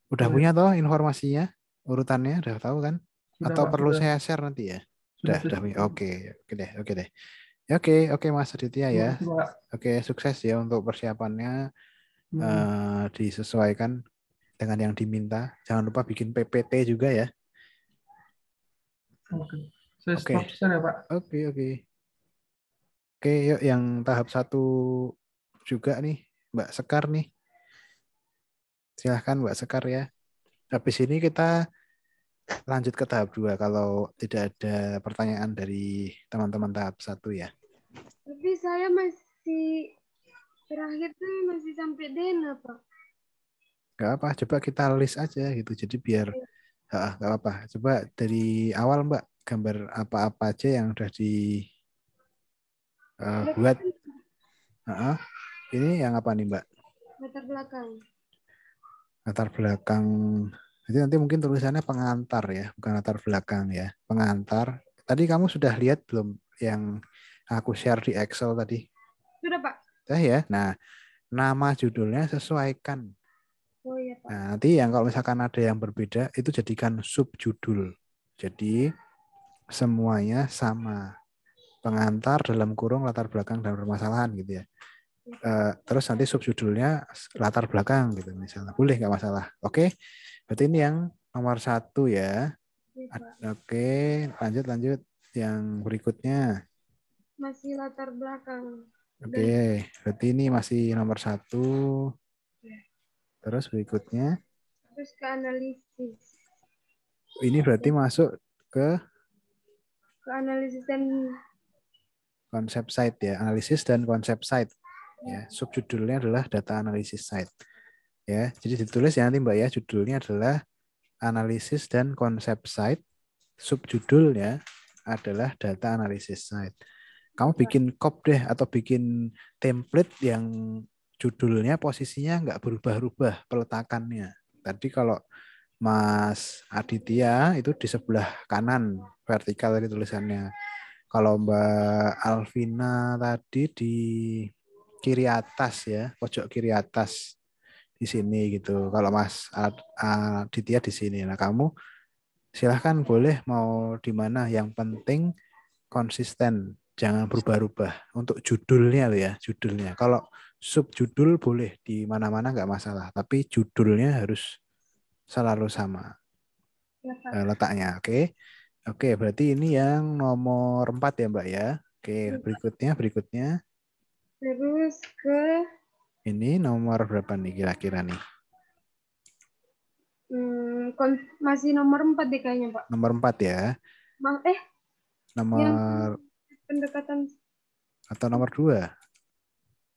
Udah boleh. punya toh informasinya, urutannya, udah tahu kan? Sudah Atau Pak, perlu sudah saya share nanti ya? sudah Udah saya. punya. Oke deh, oke deh. Ya, oke Mas Aditya Terima ya. kasih Pak. Oke, sukses ya untuk persiapannya. Hmm, Disesuaikan dengan yang diminta. Jangan lupa bikin PPT juga ya. Oke, saya Oke, stop share ya Pak. oke. Oke, yuk yang tahap 1 juga nih, Mbak Sekar nih. Silahkan Mbak Sekar ya. Habis ini kita lanjut ke tahap 2 kalau tidak ada pertanyaan dari teman-teman tahap 1 ya. Tapi saya masih terakhir tuh masih sampai Dena, Pak. Gak apa, coba kita list aja gitu. Jadi biar gak apa. Coba dari awal Mbak, gambar apa-apa aja yang udah dibuat. Ini yang apa nih Mbak? Latar belakang. Latar belakang. Jadi nanti mungkin tulisannya pengantar ya, bukan latar belakang ya. Pengantar. Tadi kamu sudah lihat belum yang aku share di Excel tadi? Sudah, Pak. Ya. Nah, nama judulnya sesuaikan. Oh iya, Pak. Nah, nanti yang kalau misalkan ada yang berbeda itu jadikan subjudul. Jadi semuanya sama. Pengantar dalam kurung latar belakang dan permasalahan gitu ya. Terus nanti subjudulnya latar belakang gitu misalnya. Boleh nggak masalah. Oke. Berarti ini yang nomor 1 ya. Oke, lanjut yang berikutnya. Masih latar belakang. Oke, berarti ini masih nomor 1. Terus berikutnya. Terus ke analisis. Ini berarti masuk ke analisis dan konsep site ya, analisis dan konsep site. Ya, subjudulnya adalah data analisis site. Ya, jadi ditulis ya nanti Mbak ya, judulnya adalah analisis dan konsep site. Subjudulnya adalah data analisis site. Kamu bikin cop deh atau bikin template yang judulnya posisinya nggak berubah-ubah peletakannya. Tadi kalau Mas Aditya itu di sebelah kanan vertikal tadi tulisannya. Kalau Mbak Alvina tadi di kiri atas ya, pojok kiri atas di sini gitu. Kalau Mas Aditya di sini. Nah, kamu silahkan boleh mau di mana. Yang penting konsisten, jangan berubah-ubah. Untuk judulnya loh ya, judulnya. Kalau subjudul boleh di mana-mana nggak masalah, tapi judulnya harus selalu sama letaknya. Oke, berarti ini yang nomor 4 ya Mbak ya. Oke, berikutnya. terus ke Ini nomor berapa nih kira-kira nih? masih nomor 4 deh kayaknya, Pak. Nomor 4 ya. Yang Nomor pendekatan atau nomor 2?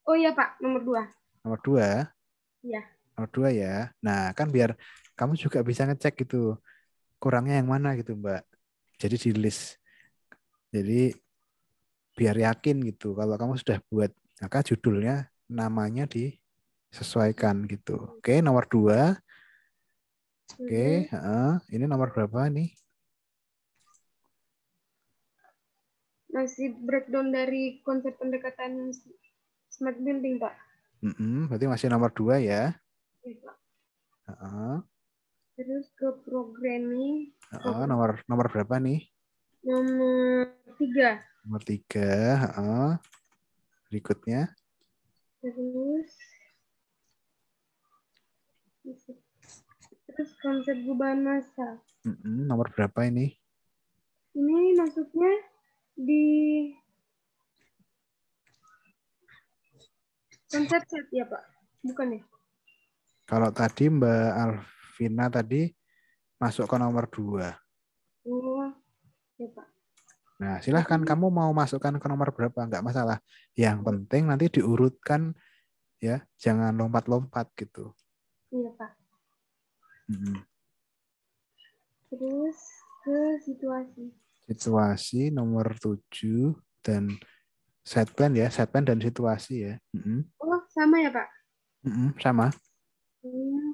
Oh iya, Pak, nomor 2. Nomor 2? Iya. Nomor 2 ya. Nah, kan biar kamu juga bisa ngecek gitu. Kurangnya yang mana gitu, Mbak. Jadi di list. Jadi biar yakin gitu. Kalau kamu sudah buat, maka judulnya namanya disesuaikan gitu. Oke, nomor 2. Oke, ini nomor berapa nih? Masih breakdown dari konsep pendekatan smart building, Pak. Berarti masih nomor 2 ya. Iya, Pak. Terus ke programming. Nomor berapa nih? Nomor 3. Nomor 3. Berikutnya. Terus konsep gubahan massa. Nomor berapa ini? Ini masuknya di konsep set ya Pak? Bukan ya? Kalau tadi Mbak Alvina tadi masuk ke nomor 2. Oh, ya Pak. Nah, silahkan kamu mau masukkan ke nomor berapa, nggak masalah. Yang penting nanti diurutkan ya, jangan lompat-lompat gitu. Iya Pak. Terus ke situasi. Situasi nomor 7 dan set plan ya, set plan dan situasi ya. Oh, sama ya Pak? Sama. Hmm,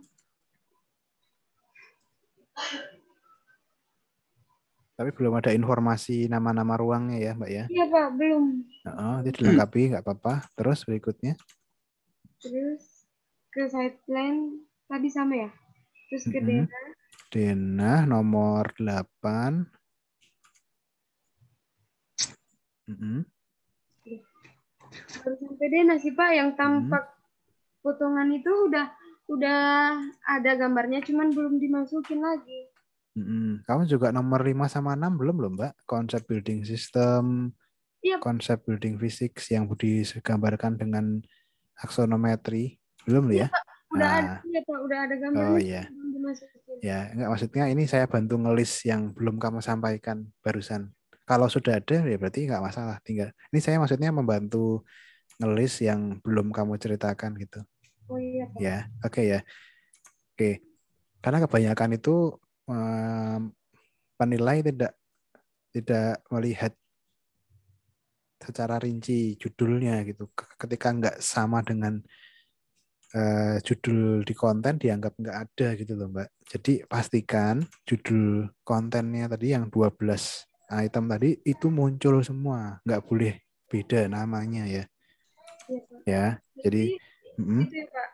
Tapi belum ada informasi nama-nama ruangnya ya, Mbak ya. iya Pak, belum. Itu dilengkapi, nggak apa-apa. Terus berikutnya. Terus ke side plan tadi sama ya. Terus ke Mm-mm. Dena. Denah nomor 8. Baru sampai Dena sih Pak, yang tampak potongan itu udah ada gambarnya, cuman belum dimasukin lagi. Kamu juga nomor 5 sama 6 belum loh, Mbak? Konsep building system, Iya, konsep building physics yang digambarkan dengan aksonometri. Belum iya ya? Pak, udah ada, Nah, iya Pak, udah ada oh gambarnya, ya. belum dimasukin. Ya, enggak, maksudnya ini saya bantu ngelis yang belum kamu sampaikan barusan. Kalau sudah ada ya berarti enggak masalah. Tinggal ini saya maksudnya membantu ngelis yang belum kamu ceritakan gitu. Oh iya Pak. Ya, oke ya. Oke. Karena kebanyakan itu penilai tidak melihat secara rinci judulnya gitu. Ketika nggak sama dengan judul di konten dianggap nggak ada gitu loh Mbak. Jadi pastikan judul kontennya tadi yang 12 item tadi itu muncul semua. Nggak boleh beda namanya ya. Iya Pak. Ya, jadi Itu ya Pak,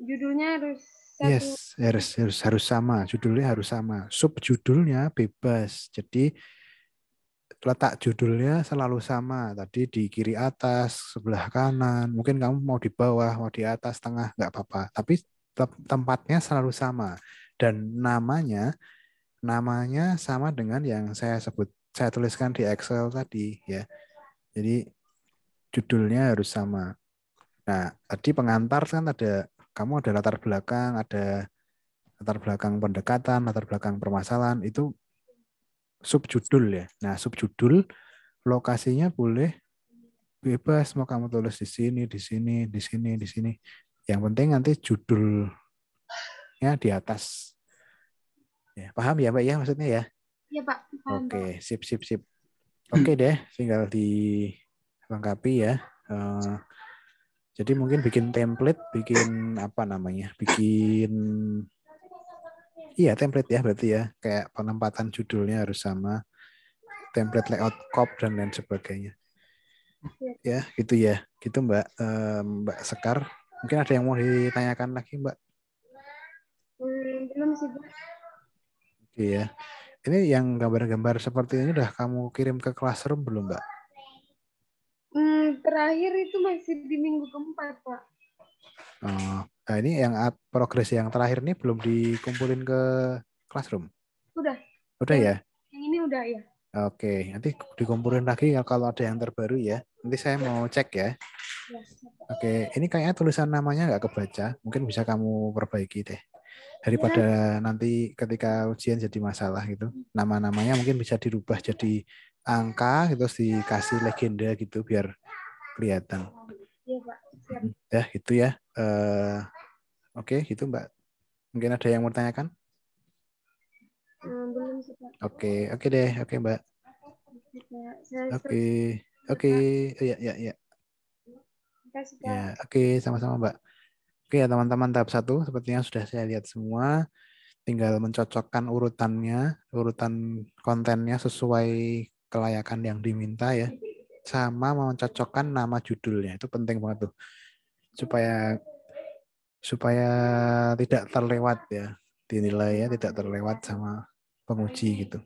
judulnya harus yes, harus sama. Judulnya harus sama. Subjudulnya bebas. Jadi letak judulnya selalu sama. Tadi di kiri atas, sebelah kanan. Mungkin kamu mau di bawah, mau di atas, tengah, nggak apa-apa. Tapi tempatnya selalu sama. Dan namanya sama dengan yang saya tuliskan di Excel tadi ya. Jadi judulnya harus sama. Nah, tadi pengantar kan kamu ada latar belakang pendekatan, latar belakang permasalahan, itu subjudul ya. Nah, subjudul lokasinya boleh bebas, mau kamu tulis di sini, di sini, di sini, di sini. Yang penting nanti judulnya di atas. Ya, paham ya Mbak ya maksudnya ya? Iya Pak, paham Pak. Oke, sip. Oke deh, tinggal dilengkapi ya. Jadi mungkin bikin template, bikin apa namanya? Iya template ya berarti ya. Kayak penempatan judulnya harus sama, template layout cop dan lain sebagainya. Ya, gitu ya. Gitu Mbak Mbak Sekar. Mungkin ada yang mau ditanyakan lagi Mbak? Belum sih Pak. Oke ya. Ini yang gambar-gambar seperti ini udah kamu kirim ke classroom belum Mbak? Terakhir itu masih di minggu keempat Pak. Nah ini yang progres yang terakhir ini belum dikumpulin ke classroom? Udah. Udah ya? Yang ini udah ya. Oke, nanti dikumpulin lagi kalau ada yang terbaru ya. Nanti saya mau cek ya. Oke, ini kayaknya tulisan namanya nggak kebaca. Mungkin bisa kamu perbaiki deh. Daripada nanti ketika ujian jadi masalah gitu. Nama-namanya mungkin bisa dirubah jadi angka, terus dikasih legenda gitu biar kelihatan. Iya Pak. Siap. Ya, gitu ya. Oke, gitu Mbak. Mungkin ada yang mau tanyakan? Belum sih Pak. Oke deh. Oke Mbak. Oke. Ya. Kasih Pak. Ya, oke, sama-sama Mbak. Oke ya teman-teman, tahap 1 sepertinya sudah saya lihat semua. Tinggal mencocokkan urutan kontennya sesuai kelayakan yang diminta ya. Sama mencocokkan nama judulnya. Itu penting banget tuh. Supaya tidak terlewat ya. Dinilai ya, tidak terlewat sama penguji gitu.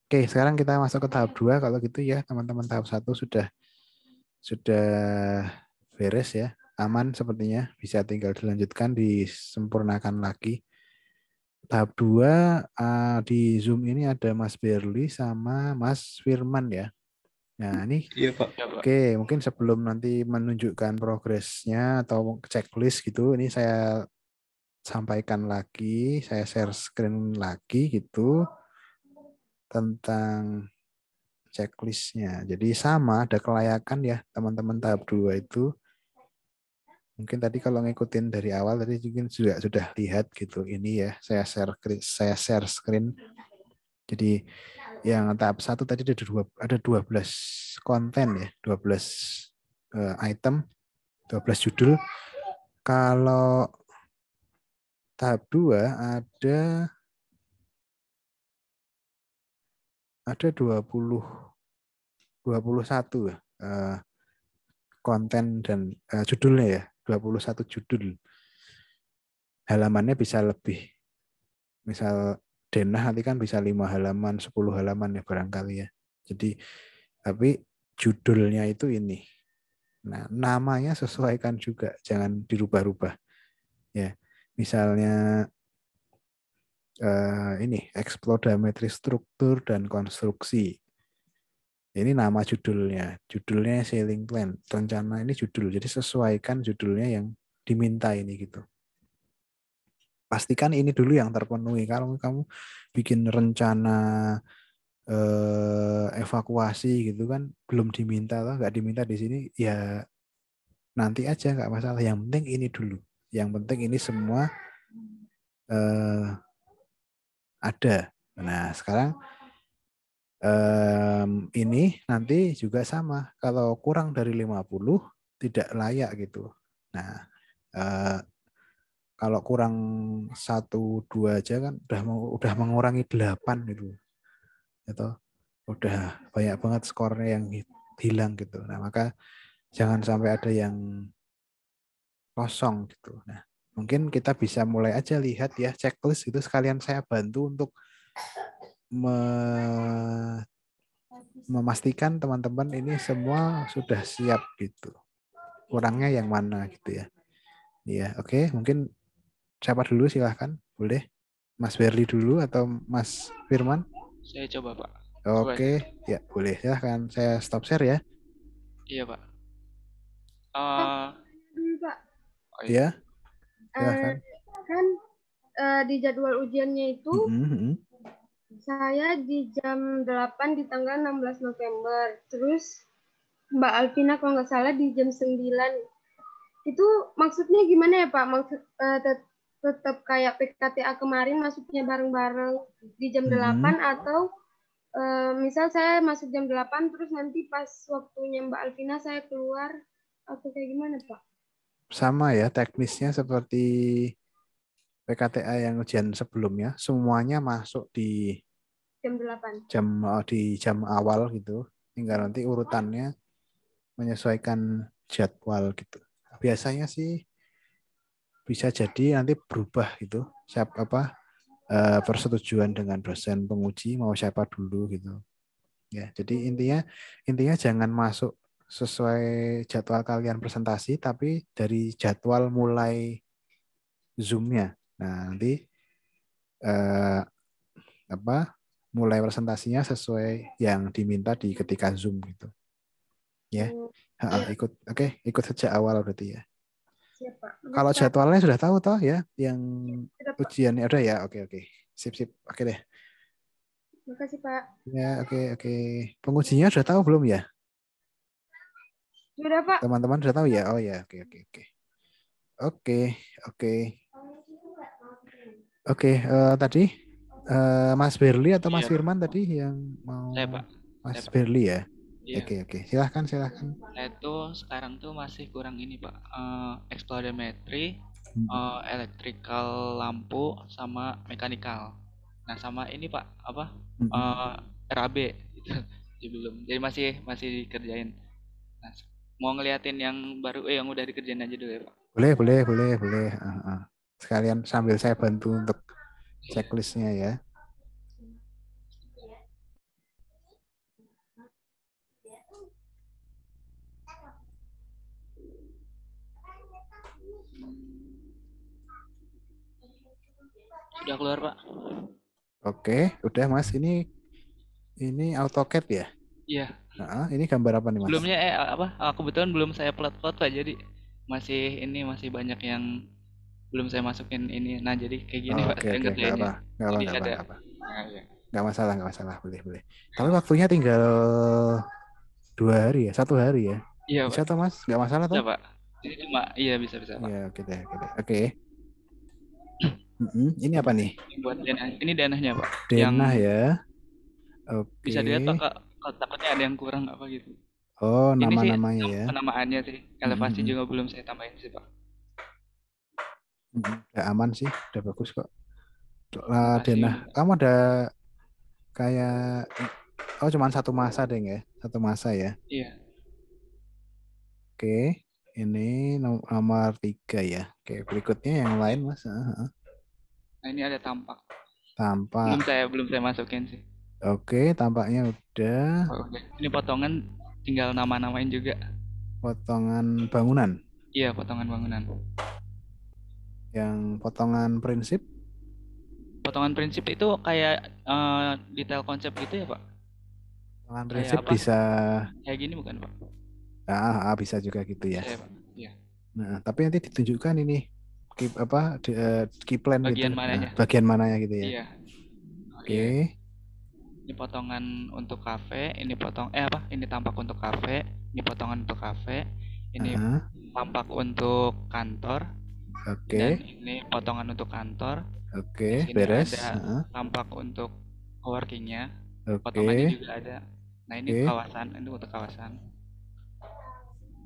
Oke, sekarang kita masuk ke tahap 2. Kalau gitu ya, teman-teman, tahap 1 sudah beres ya. Aman sepertinya, bisa tinggal dilanjutkan, disempurnakan lagi. Tahap 2 di Zoom ini ada Mas Berli sama Mas Firman ya. Nah ini Iya Pak. oke, mungkin sebelum nanti menunjukkan progresnya atau checklist gitu, ini saya sampaikan lagi, saya share screen lagi gitu tentang checklistnya. Jadi sama, ada kelayakan ya teman-teman tahap 2 itu. Mungkin tadi kalau ngikutin dari awal tadi mungkin sudah lihat gitu. Ini ya, saya share screen. Jadi yang tahap 1 tadi ada 12 konten ya, 12 item, 12 judul. Kalau tahap 2 ada 21 ya, konten dan judulnya ya, 21 judul. Halamannya bisa lebih. Misal denah nanti kan bisa 5 halaman, 10 halaman ya barangkali ya. Jadi tapi judulnya itu ini. Nah, namanya sesuaikan juga, jangan dirubah-rubah. Ya. Misalnya ini eksplodometri struktur dan konstruksi. Ini nama judulnya. Judulnya sailing plan. Rencana ini judul. Jadi sesuaikan judulnya yang diminta ini gitu. Pastikan ini dulu yang terpenuhi. Kalau kamu bikin rencana evakuasi gitu kan belum diminta atau nggak diminta di sini ya nanti aja nggak masalah. Yang penting ini dulu. Yang penting ini semua ada. Nah sekarang ini nanti juga sama. Kalau kurang dari 50 tidak layak gitu. Nah kalau kurang 1-2 aja kan udah mengurangi 8 gitu. Atau udah banyak banget skornya yang hilang gitu. Nah, maka jangan sampai ada yang kosong gitu. Nah, mungkin kita bisa mulai aja lihat ya checklist itu sekalian saya bantu untuk memastikan teman-teman ini semua sudah siap gitu. Kurangnya yang mana gitu ya. Iya, oke. Mungkin siapa dulu silahkan. Boleh. Mas Berli dulu atau Mas Firman? Saya coba, Pak. Oke, ya boleh. Silahkan. Saya stop share ya. Iya, Pak. Dulu, Pak. Oh, iya. Silahkan. Kan di jadwal ujiannya itu saya di jam 8 di tanggal 16 November. Terus Mbak Alvina kalau nggak salah di jam 9. Itu maksudnya gimana ya Pak? Maksud tetap kayak PKTA kemarin masuknya bareng-bareng di jam 8 atau misal saya masuk jam 8 terus nanti pas waktunya Mbak Alvina saya keluar atau kayak gimana Pak? Sama ya, teknisnya seperti PKTA yang ujian sebelumnya, semuanya masuk di jam 8. Di jam awal gitu. Tinggal nanti urutannya menyesuaikan jadwal gitu. Biasanya sih bisa jadi nanti berubah gitu. Persetujuan dengan dosen penguji mau siapa dulu gitu. Ya, jadi intinya jangan masuk sesuai jadwal kalian presentasi, tapi dari jadwal mulai Zoom-nya. Nah, nanti mulai presentasinya sesuai yang diminta di ketika Zoom gitu. Ya. Ikut sejak awal berarti ya. Siap, Pak. Kalau jadwalnya sudah tahu toh ya, yang ujiannya ada ya. Oke. Sip. Oke deh. Makasih, Pak. Ya, oke. Pengujinya sudah tahu belum ya? Sudah, Pak. Teman-teman sudah tahu ya? Oh ya, oke. Oke, tadi Mas Berli atau Mas Firman tadi yang mau? Saya, Pak. Mas Berli ya? Iya. Oke. Silahkan. Saya tuh sekarang tuh masih kurang ini Pak, eksplodometri, elektrikal lampu sama mekanikal. Nah sama ini Pak RAB gitu. Belum. Jadi masih dikerjain. Nah, mau ngeliatin yang baru yang udah dikerjain aja dulu ya Pak. Boleh. Sekalian sambil saya bantu untuk checklistnya ya. Sudah keluar Pak. Oke, udah Mas. Ini AutoCAD ya? Iya. Nah, ini gambar apa nih Mas? Sebelumnya kebetulan belum saya plot Pak, jadi masih banyak yang belum saya masukin ini. Nah jadi kayak gini Pak, saya ngerjainnya. Nggak apa. Nggak masalah. Boleh. Tapi waktunya tinggal 2 hari ya, 1 hari ya? Iya bisa Pak. Toh Mas? Nggak masalah toh? Bisa Pak. Ini cuma bisa Pak. Iya, oke deh. Oke. Ini apa nih? Buat denah. Ini denahnya Pak. Denah ya. Oke. Bisa dilihat Pak, takutnya ada yang kurang apa gitu. Oh, nama-namanya ya. Penamaannya sih. Elevasi juga belum saya tambahin sih Pak. Udah aman sih, udah bagus kok. Makasih. Denah, kamu ada kayak cuman satu masa deh ya, satu masa ya. Iya. Oke, ini nomor 3 ya. Oke, berikutnya yang lain Mas. Nah, ini ada tampak. Tampak. Belum saya masukin sih. Oke, tampaknya udah. Oh, udah. Ini potongan tinggal nama-namain juga. Potongan bangunan. Iya, potongan bangunan. Yang potongan prinsip? Potongan prinsip itu kayak detail konsep gitu ya, Pak? Potongan prinsip bisa kayak gini bukan, Pak? Bisa juga gitu ya. Bisa, Pak. Iya. Nah, tapi nanti ditunjukkan ini key plan bagian gitu. Mananya. Bagian mananya gitu ya. Iya. Oke. Iya. Ini potongan untuk kafe, ini ini tampak untuk kafe, ini potongan untuk kafe, ini tampak untuk kantor. Oke. Dan ini potongan untuk kantor. Oke, beres. Ada tampak untuk coworking-nya. Oke. Potongannya juga ada. Nah, ini kawasan, ini untuk kawasan.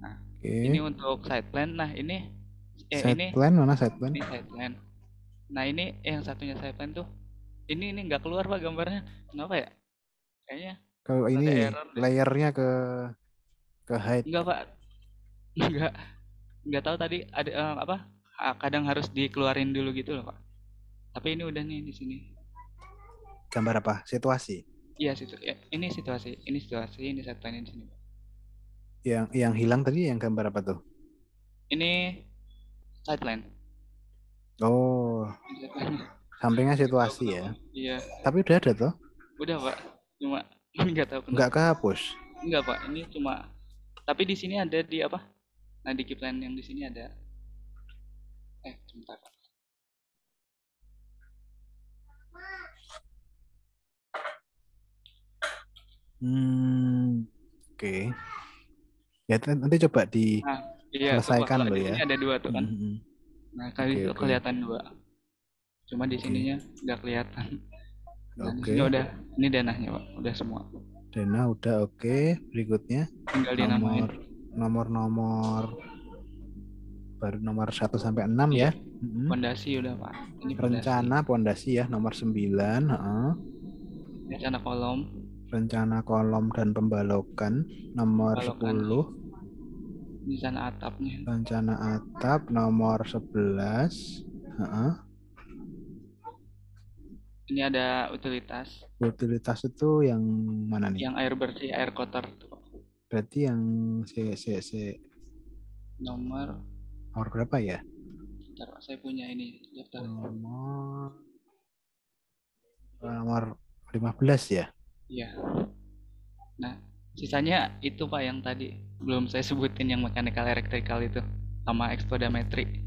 Nah, ini untuk side plan. Nah, ini side plan mana side plan? Ini side plan. Nah, ini yang satunya side plan tuh. Ini nggak keluar Pak gambarnya. Kenapa ya? Kayaknya kalau ini layernya ke height. Enggak Pak. Enggak tahu tadi ada kadang harus dikeluarin dulu gitu loh Pak. Tapi ini udah nih di sini. Gambar apa? Situasi. Iya, ini situasi, ini side plan di sini. Yang hilang tadi yang gambar apa tuh? Ini side plan. Oh. Sampingnya situasi ya. Iya. Tapi udah ada tuh. Udah Pak. Cuma enggak tahu kenapa. Enggak kehapus. Enggak Pak, ini cuma tapi di sini ada di apa? Nah, di key plan yang di sini ada. Sebentar Pak. Oke. Ya nanti coba diselesaikan loh ya. Ini ada 2 tuh kan. Nah, kali itu kelihatan 2. Cuma di sininya nggak kelihatan. Nah, Oke. Ini denahnya Pak, udah semua. Denah udah oke. Berikutnya tinggal dinamain. Nomor baru nomor 1 sampai 6 ya. Pondasi udah Pak. Ini rencana pondasi ya nomor 9. Rencana kolom. Rencana kolom dan pembalokan nomor 10. Rencana atapnya. Rencana atap nomor 11. Ini ada utilitas. Utilitas itu yang mana nih? Yang air bersih, air kotor. Berarti yang nomor berapa ya? Bentar, saya punya ini daftar. Nomor 15 ya? Iya. Nah, sisanya itu Pak yang tadi belum saya sebutin, yang mechanical electrical itu sama expodametry.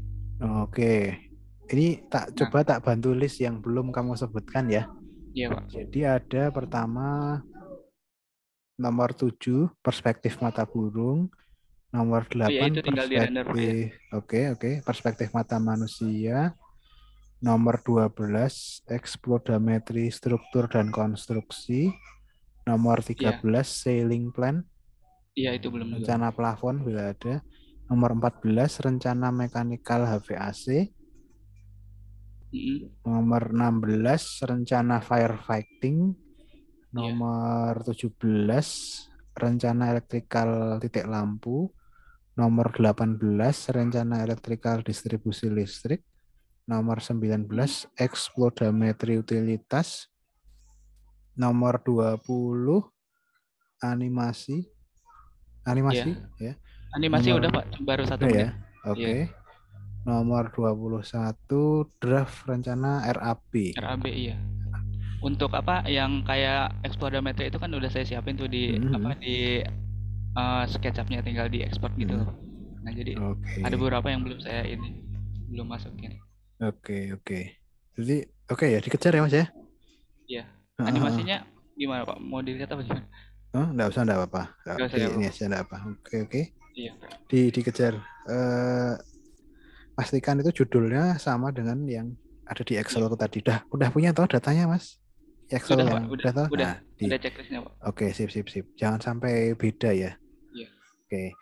Oke. Ini coba tak bantu list yang belum kamu sebutkan ya. Iya Pak. Jadi ada pertama nomor 7 perspektif mata burung, nomor 8 perspektif perspektif mata manusia, nomor 12 eksplodametri struktur dan konstruksi, nomor 13 ceiling plan. Iya, itu belum. Rencana plafon bila ada. Nomor 14 rencana mekanikal HVAC. Nomor 16 rencana firefighting. Nomor 17 rencana elektrikal titik lampu. Nomor 18 rencana elektrikal distribusi listrik. Nomor 19 eksplodametri utilitas. Nomor 20 animasi ya. Animasi udah Pak, baru 1 menit. Ya. Oke. Nomor 21 draft rencana RAB. RAB iya. Untuk yang kayak eksplodametri itu kan udah saya siapin tuh di di SketchUp-nya, tinggal di export gitu. Nah, jadi ada beberapa yang belum saya belum masukin. Oke. Jadi ya dikejar ya Mas ya. Iya. Animasinya gimana Pak? Mau dilihat apa gimana? Enggak usah, enggak apa-apa. Ini aja enggak apa. Oke. Iya. Dikejar. Pastikan itu judulnya sama dengan yang ada di Excel tadi. Udah punya toh datanya Mas? Excel udah, yang Pak, udah. Nah, ada checklistnya Pak. Oke, sip. Jangan sampai beda ya. Iya. Oke.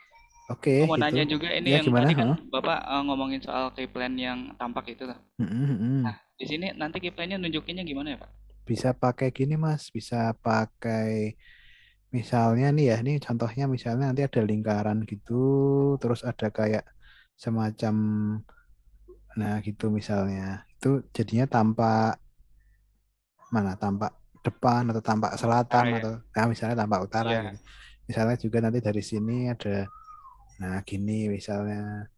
Oke, Mau nanya gitu. juga ini Ya yang gimana? tadi kan Bapak ngomongin soal keyplan yang tampak itu lah. Nah, di sini nanti keyplannya nunjukinnya gimana ya, Pak? Bisa pakai gini, Mas. Bisa pakai misalnya nih ya, ini contohnya misalnya nanti ada lingkaran gitu, terus ada kayak semacam, nah gitu misalnya. Itu jadinya tampak mana? Tampak depan atau tampak selatan Utara ya? atau nah misalnya tampak utara Iya. gitu. Misalnya juga nanti dari sini ada, nah gini misalnya.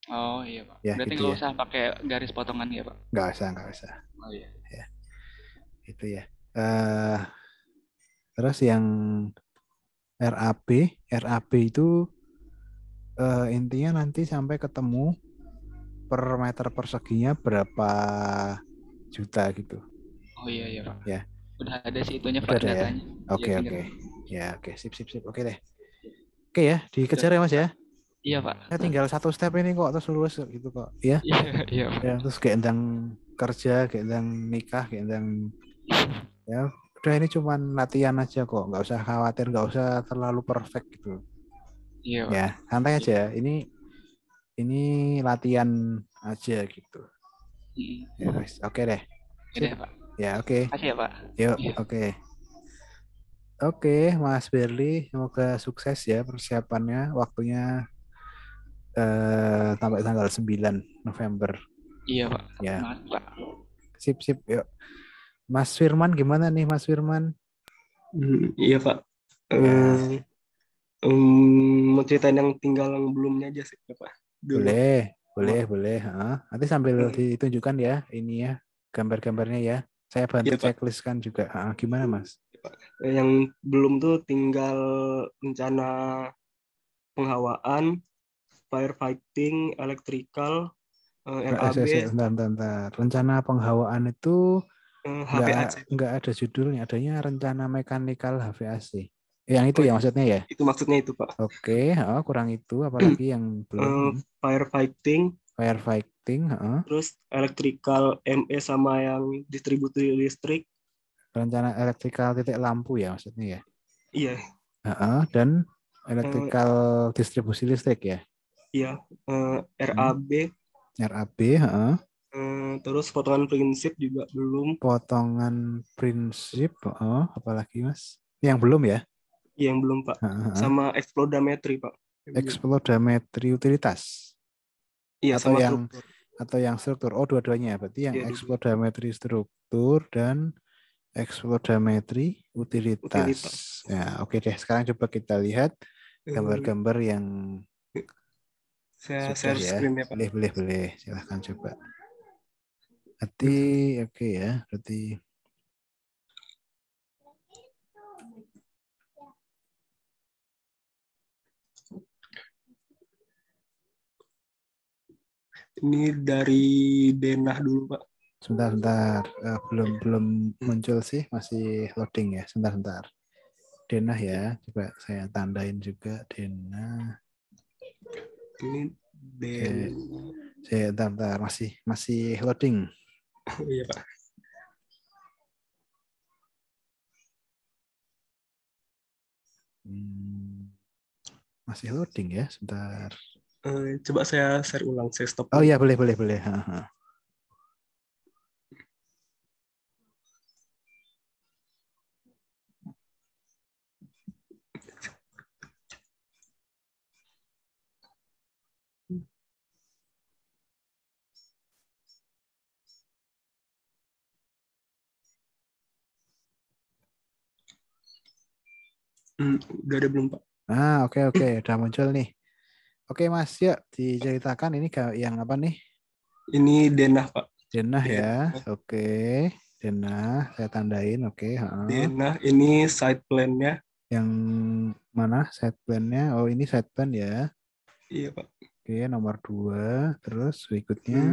Oh iya, Pak. Ya Berarti gitu nggak ya. usah pakai garis potongan ya, Pak? Nggak usah, nggak usah. Oh iya. Ya, itu ya. Terus yang RAB itu intinya nanti sampai ketemu per meter perseginya berapa juta gitu. Oh iya ya, Pak. Ya. Udah ada sih itunya, Udah Pak, ada ya. datanya. Oke, Iya, oke. tinggal. Ya, oke, sip. Oke deh. Oke ya, dikejar ya Mas ya. Iya, Pak. Ya tinggal satu step ini kok terus lulus gitu kok. Ya. Iya, Pak. Ya, terus kayak endang kerja, kayak endang nikah, kayak endang ya. Udah ini cuman latihan aja kok, nggak usah khawatir, nggak usah terlalu perfect gitu. Iya, Pak. Ya, santai aja. Ini latihan aja gitu. Ya, oke deh. Oke deh, Pak. Ya, oke. Makasih ya, Pak. Yuk, Iya. oke. Oke, Mas Berli, semoga sukses ya persiapannya. Waktunya sampai tanggal 9 November. Iya, Pak. Ya. Semangat, Pak. Sip, yuk. Mas Firman gimana nih, Mas Firman? Iya, Pak. Ya. Mau ceritain yang tinggal yang belumnya aja sih, Pak. Dulu. Boleh. Nanti sambil ditunjukkan ya, ini ya, gambar-gambarnya ya. Saya bantu Iya, checklist kan juga. Gimana, Mas? Yang belum tuh tinggal rencana penghawaan, firefighting, electrical, RAB, Bentar. Rencana penghawaan itu HVAC. nggak ada judulnya, adanya rencana mechanical HVAC. Yang itu ya maksudnya ya? Itu maksudnya itu, Pak. Oke, kurang itu apalagi yang belum. Firefighting, terus electrical ME sama yang distribusi listrik. Rencana electrical titik lampu ya maksudnya ya? Iya. Dan electrical distribusi listrik ya? Iya. RAB. Terus potongan prinsip juga belum. Potongan prinsip, apalagi Mas? Yang belum ya? Yang belum, Pak. Sama eksplodametri, Pak. Eksplodametri utilitas. Iya, atau sama yang struktur. Atau yang struktur. Oh, dua-duanya. Berarti yang eksplodametri struktur dan eksplodametri utilitas. Ya, oke deh. Sekarang coba kita lihat gambar-gambar yang saya sudah share ya. screen ya, Pak. Boleh. Silahkan coba. Berarti oke ya. Berarti ini dari denah dulu, Pak. Sebentar. Belum muncul sih, masih loading ya. Sebentar. Denah ya. Coba saya tandain juga denah. Ini denah. Saya bentar. Masih loading. Iya, Pak. Masih loading ya, sebentar. Coba saya share ulang, saya stop. Oh iya, boleh. Udah ada belum, Pak? Oke, udah muncul nih. Oke, Mas, yuk diceritakan ini yang apa nih? Ini denah, Pak. Denah ya. Oke. Denah, saya tandain. Oke. Denah, ini side plan-nya. Yang mana side plan-nya? Oh, ini side plan ya. Iya, Pak. Oke, nomor 2. Terus berikutnya.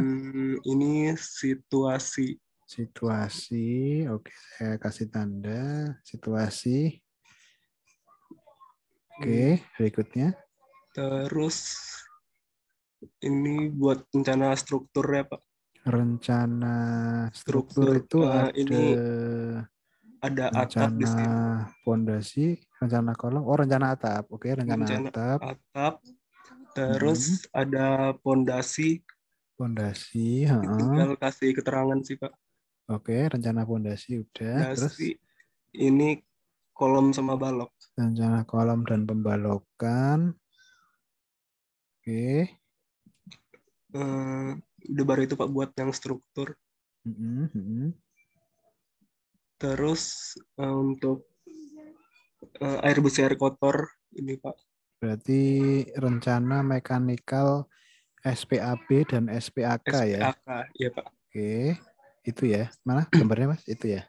Ini situasi. Oke, saya kasih tanda. Situasi. Oke, berikutnya. Terus ini buat rencana struktur ya, Pak. Rencana struktur itu ada ini ada atap di Rencana sini. pondasi, rencana kolom. Oh, rencana atap. Oke, rencana Rencana atap. atap. Terus ada pondasi. Pondasi, Tinggal kasih keterangan sih, Pak. Oke, rencana pondasi udah. Terus Pondasi ini kolom sama balok. rencana kolom dan pembalokan. Oke. Udah baru itu Pak buat yang struktur. Terus untuk air bersih air kotor ini Pak. Berarti rencana mekanikal SPAB dan SPAK ya. SPAK, ya Pak. Oke. Itu ya. Mana gambarnya Mas? Itu ya.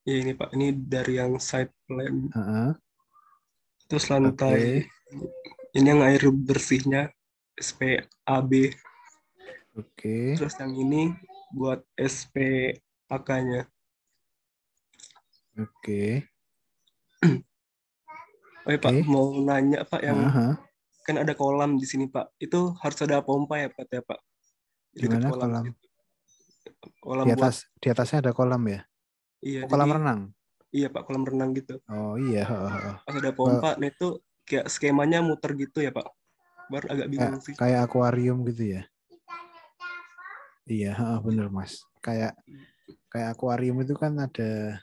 Ya ini Pak, ini dari yang side plan. Terus Oke. lantai ini yang air bersihnya SPAB. Oke. Terus yang ini buat SPAK-nya. Oke. Oke Pak, mau nanya Pak yang kan ada kolam di sini Pak. Itu harus ada pompa ya Pak ya Pak? Gimana kolam? Kolam Di atasnya ada kolam ya? Iya, kolam jadi, renang? Iya Pak, kolam renang gitu. Oh iya. Pas ada pompa, nah itu kayak skemanya muter gitu ya Pak. Baru agak bingung sih. Kayak akuarium gitu ya? Iya, bener Mas. Kayak akuarium itu kan ada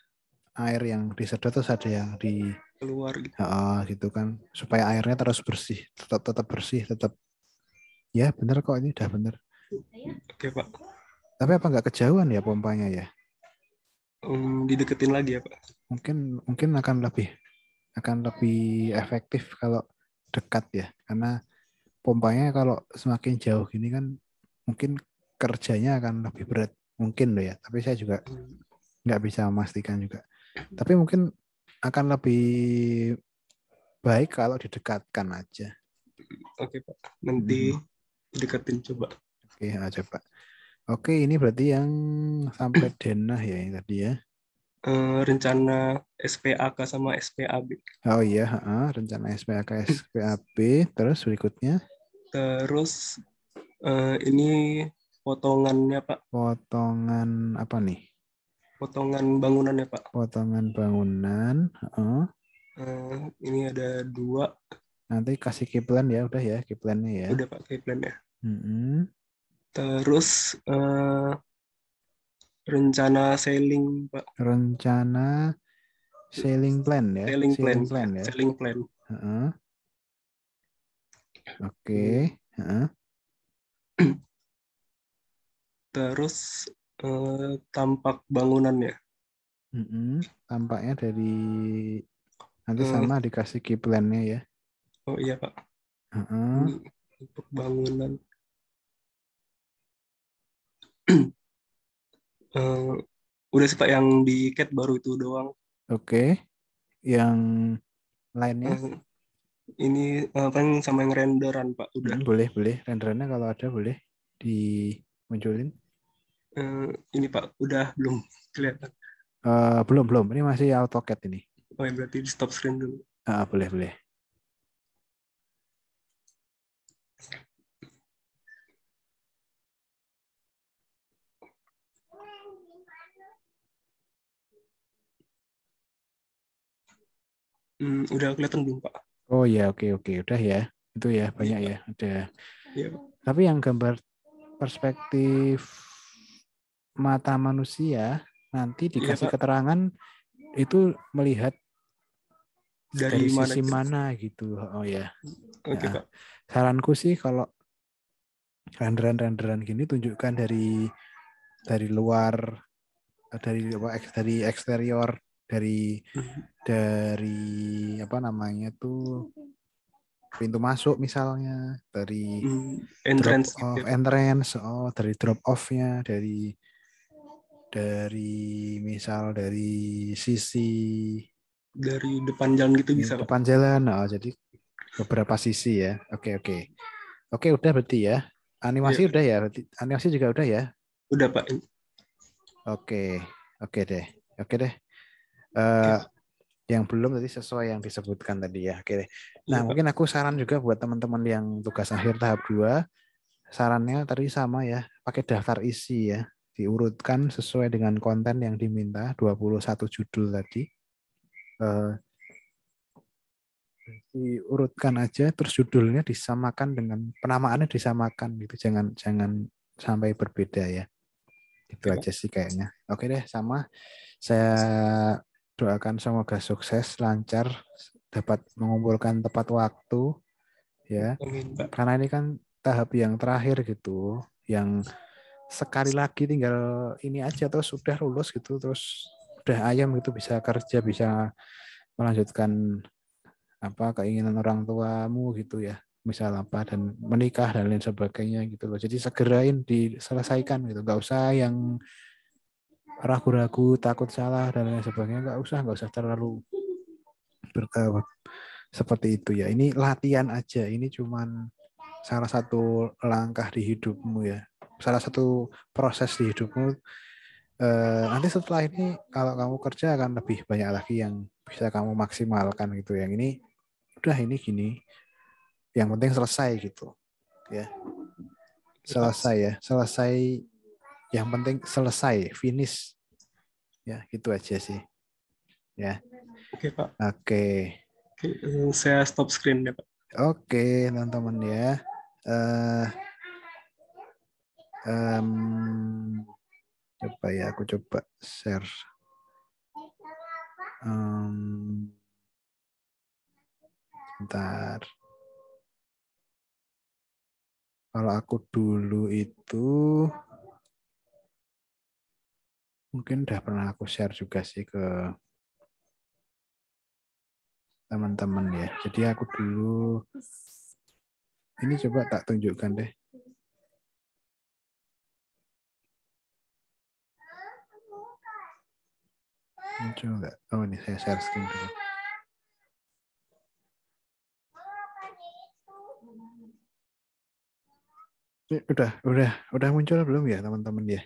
air yang disedot terus ada yang di keluar gitu. Gitu kan, supaya airnya terus bersih, tetap bersih, tetap. Ya bener kok, ini udah bener. Oke Pak. Tapi apa nggak kejauhan ya pompanya ya? Dideketin lagi ya Pak. Mungkin akan lebih efektif kalau dekat ya, karena pompanya kalau semakin jauh gini kan mungkin kerjanya akan lebih berat mungkin loh ya. Tapi saya juga nggak bisa memastikan juga. Tapi mungkin akan lebih baik kalau didekatkan aja. Oke Pak, nanti deketin coba. Oke, coba. Oke, ini berarti yang sampai denah ya ini tadi ya. Rencana SPAK sama SPAB. Oh iya, rencana SPAK SPAB. Terus berikutnya? Terus ini potongannya Pak. Potongan apa nih? Potongan bangunannya Pak. Potongan bangunan. Ini ada 2. Nanti kasih keyplan ya, udah ya keyplannya ya. Udah Pak keyplannya. Terus rencana ceiling Pak. Rencana ceiling plan ya. Ceiling plan ya. Ceiling plan. Oke. Terus tampak bangunannya. Tampaknya dari nanti sama dikasih keyplannya ya. Oh iya Pak. Untuk bangunan. Udah sih Pak, yang di CAD baru itu doang. Oke. Yang lainnya? Ini paling sama yang renderan Pak. Udah. Boleh. Renderannya kalau ada boleh dimunculin. Ini Pak, udah belum kelihatan. Belum. Ini masih AutoCAD ini. Oh ya, berarti di stop screen dulu. Boleh. Udah kelihatan belum Pak? Oh ya, oke. Udah ya. Itu ya, banyak ya. Ada. Iya, Tapi yang gambar perspektif mata manusia nanti dikasih keterangan itu melihat dari sisi mana gitu. Oh ya. Oke, Pak. Saranku sih kalau renderan gini tunjukkan dari luar, dari eksterior, dari apa namanya tuh, pintu masuk misalnya, dari entrance, dari drop off-nya, dari misal dari sisi dari depan jalan gitu bisa depan Pak? Jalan, jadi beberapa sisi ya. Oke, udah berarti ya. Animasi udah ya, berarti animasi juga udah ya. Udah Pak. Oke deh. Yang belum tadi sesuai yang disebutkan tadi ya. Oke deh. Nah, mungkin aku saran juga buat teman-teman yang tugas akhir tahap 2, sarannya tadi sama ya, pakai daftar isi ya. diurutkan sesuai dengan konten yang diminta, 21 judul tadi. Diurutkan aja, terus judulnya disamakan dengan penamaannya disamakan gitu, jangan sampai berbeda ya. Itu aja sih kayaknya. Oke deh, sama. Saya doakan semoga sukses, lancar, dapat mengumpulkan tepat waktu ya. Amin, Pak. Karena ini kan tahap yang terakhir gitu, yang sekali lagi tinggal ini aja terus sudah lulus gitu, terus udah ayam gitu, bisa kerja, bisa melanjutkan apa keinginan orang tuamu gitu ya, misal apa, dan menikah dan lain sebagainya gitu loh. Jadi segerain diselesaikan gitu, nggak usah yang ragu-ragu, takut salah dan lain sebagainya, nggak usah terlalu seperti itu ya. Ini latihan aja, ini cuman salah satu langkah di hidupmu ya, salah satu proses di hidupmu. Nanti setelah ini kalau kamu kerja akan lebih banyak lagi yang bisa kamu maksimalkan gitu. Yang ini udah ini gini, yang penting selesai gitu ya, selesai, yang penting selesai, finish ya, gitu aja sih ya. Oke Pak. Oke, saya stop screen ya Pak. Oke teman-teman ya. Coba ya, aku coba share. Bentar. Kalau aku dulu itu mungkin udah pernah aku share juga sih ke teman-teman ya. Jadi aku dulu, ini coba tak tunjukkan deh. Muncul nggak? Oh ini saya share screen dulu. Udah muncul belum ya teman-teman ya?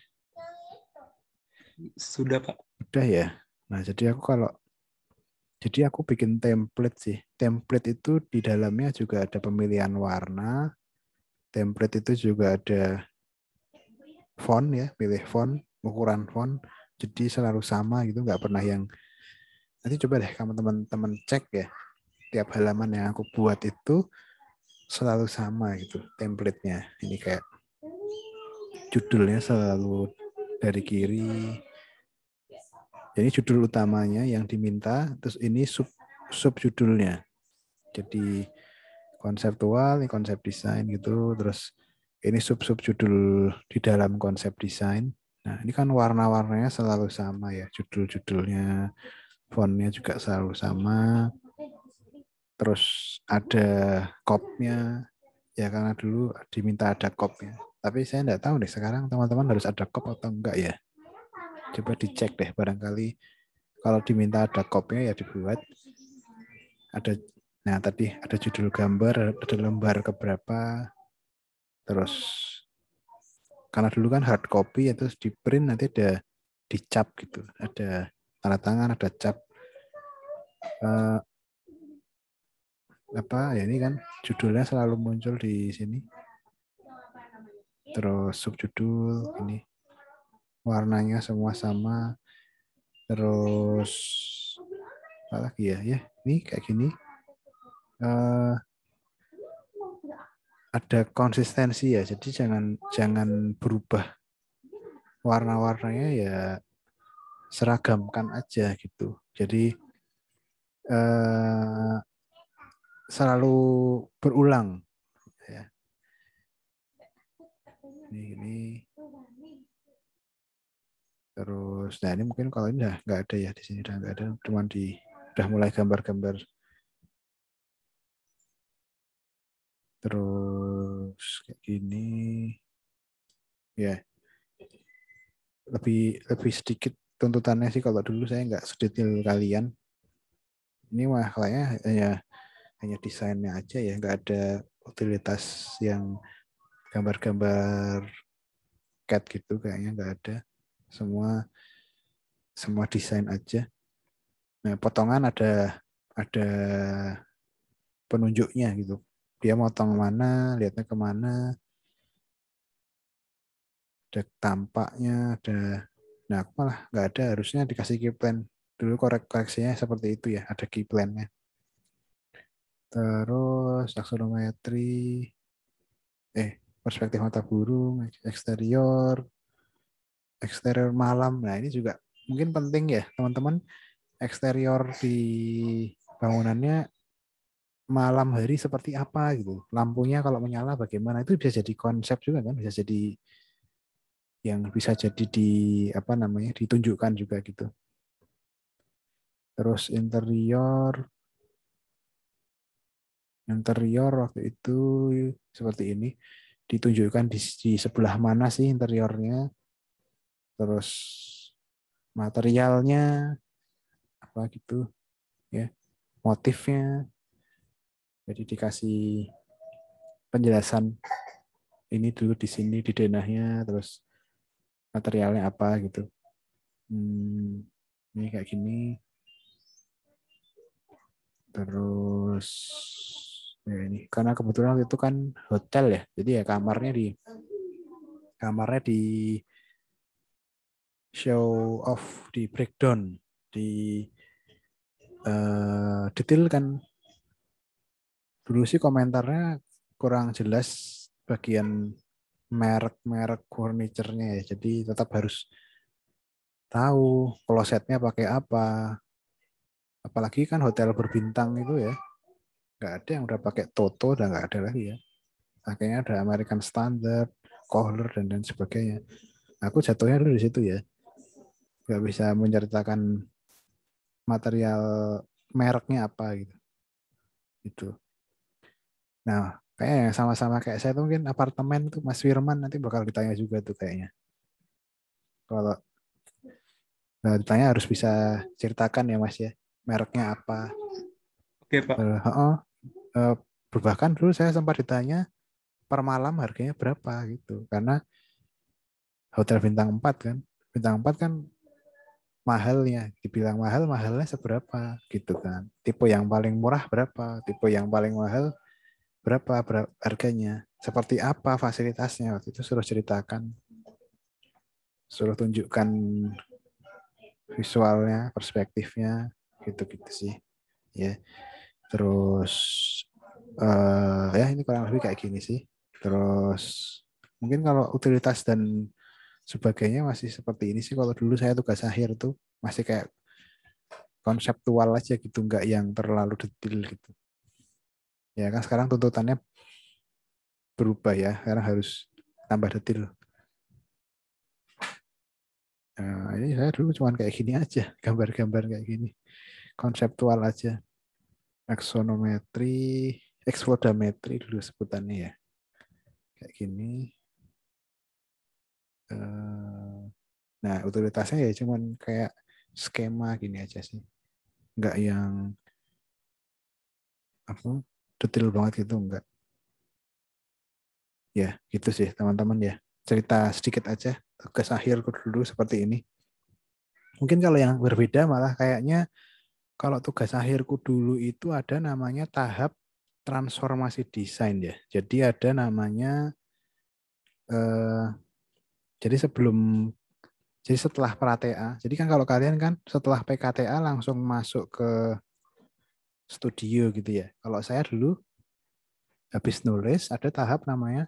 Sudah Pak. Udah ya. Nah jadi aku bikin template sih. Template itu di dalamnya juga ada pemilihan warna. Template itu juga ada font ya, pilih font, ukuran font. Jadi selalu sama gitu, nggak pernah yang. Nanti coba deh kamu teman-teman cek ya. Tiap halaman yang aku buat itu selalu sama gitu template-nya. Ini kayak judulnya selalu dari kiri. Jadi judul utamanya yang diminta, terus ini sub judulnya. Jadi konseptual, ini konsep desain gitu, terus ini sub judul di dalam konsep desain. Nah, ini kan warna-warnanya selalu sama ya, judul-judulnya, fontnya juga selalu sama. Terus ada copy-nya, ya karena dulu diminta ada copy-nya. Tapi saya enggak tahu deh sekarang teman-teman harus ada copy atau enggak ya. Coba dicek deh, barangkali kalau diminta ada copy-nya ya dibuat. Nah tadi ada judul gambar, ada lembar keberapa, terus karena dulu kan hard copy ya, terus di print nanti ada dicap gitu, ada tanda tangan, ada cap. Apa ya, ini kan judulnya selalu muncul di sini. Terus subjudul ini warnanya semua sama. Terus apa lagi ya? Ya, ini kayak gini. Ada konsistensi ya, jadi jangan berubah warna-warnanya ya, seragamkan aja gitu. Jadi selalu berulang ya. Ini terus, nah ini mungkin kalau ini nggak ada ya, di sini udah nggak ada, cuma udah mulai gambar-gambar. Terus kayak gini ya, lebih sedikit tuntutannya sih. Kalau dulu saya nggak sedetail kalian. Ini mah kayaknya hanya desainnya aja ya, nggak ada utilitas yang gambar-gambar CAD gitu, kayaknya nggak ada. Semua desain aja. Nah, potongan ada penunjuknya gitu. Dia motong mana, lihatnya kemana. ada tampaknya, ada. Nah, aku malah nggak ada, harusnya dikasih key plan. Dulu koreksinya seperti itu ya, ada key plan-nya. Terus aksonometri, perspektif mata burung, eksterior malam. Nah, ini juga mungkin penting ya, teman-teman. Eksterior di bangunannya malam hari seperti apa gitu. Lampunya kalau menyala bagaimana, itu bisa jadi konsep juga kan, bisa jadi yang bisa jadi ditunjukkan juga gitu. Terus interior waktu itu seperti ini, ditunjukkan di sebelah mana sih interiornya, terus materialnya apa gitu ya, motifnya, jadi dikasih penjelasan ini dulu di sini di denahnya, terus materialnya apa gitu. Ini kayak gini. Terus ya ini karena kebetulan itu kan hotel ya, jadi ya kamarnya di show off, di breakdown, di detail kan. Dulu sih komentarnya kurang jelas bagian merek furniturnya ya, jadi tetap harus tahu klosetnya pakai apa. Apalagi kan hotel berbintang itu ya, nggak ada yang udah pakai Toto, udah nggak ada lagi ya. Akhirnya ada American Standard, Kohler, dan sebagainya. Aku jatuhnya dulu di situ ya, nggak bisa menceritakan material mereknya apa gitu. Itu. Nah, kayaknya sama-sama kayak saya tuh mungkin apartemen tuh Mas Firman nanti bakal ditanya juga tuh kayaknya. Kalau ditanya harus bisa ceritakan ya Mas ya, mereknya apa. Oke Pak. Bahkan dulu saya sempat ditanya per malam harganya berapa gitu, karena hotel bintang 4 kan. Bintang 4 kan mahalnya, dibilang mahalnya seberapa gitu kan. Tipe yang paling murah berapa, tipe yang paling mahal berapa harganya, seperti apa fasilitasnya, waktu itu suruh ceritakan, suruh tunjukkan visualnya, perspektifnya, gitu-gitu sih ya. Terus ya ini kurang lebih kayak gini sih. Terus mungkin kalau utilitas dan sebagainya masih seperti ini sih. Kalau dulu saya tugas akhir tuh masih kayak konseptual aja gitu, nggak yang terlalu detail gitu. Ya kan sekarang tuntutannya berubah ya, sekarang harus tambah detail. Nah, ini saya dulu cuma kayak gini aja, gambar-gambar kayak gini, konseptual aja. Aksonometri, eksplodometri dulu sebutannya ya, kayak gini. Nah, utilitasnya ya cuman kayak skema gini aja sih, nggak yang apa detail banget gitu, enggak. Ya, gitu sih teman-teman ya. Cerita sedikit aja tugas akhirku dulu seperti ini. Mungkin kalau yang berbeda malah kayaknya kalau tugas akhirku dulu itu ada namanya tahap transformasi desain ya. Jadi ada namanya jadi setelah pra-TA. Jadi kan kalau kalian kan setelah PKTA langsung masuk ke studio gitu ya. Kalau saya dulu habis nulis ada tahap namanya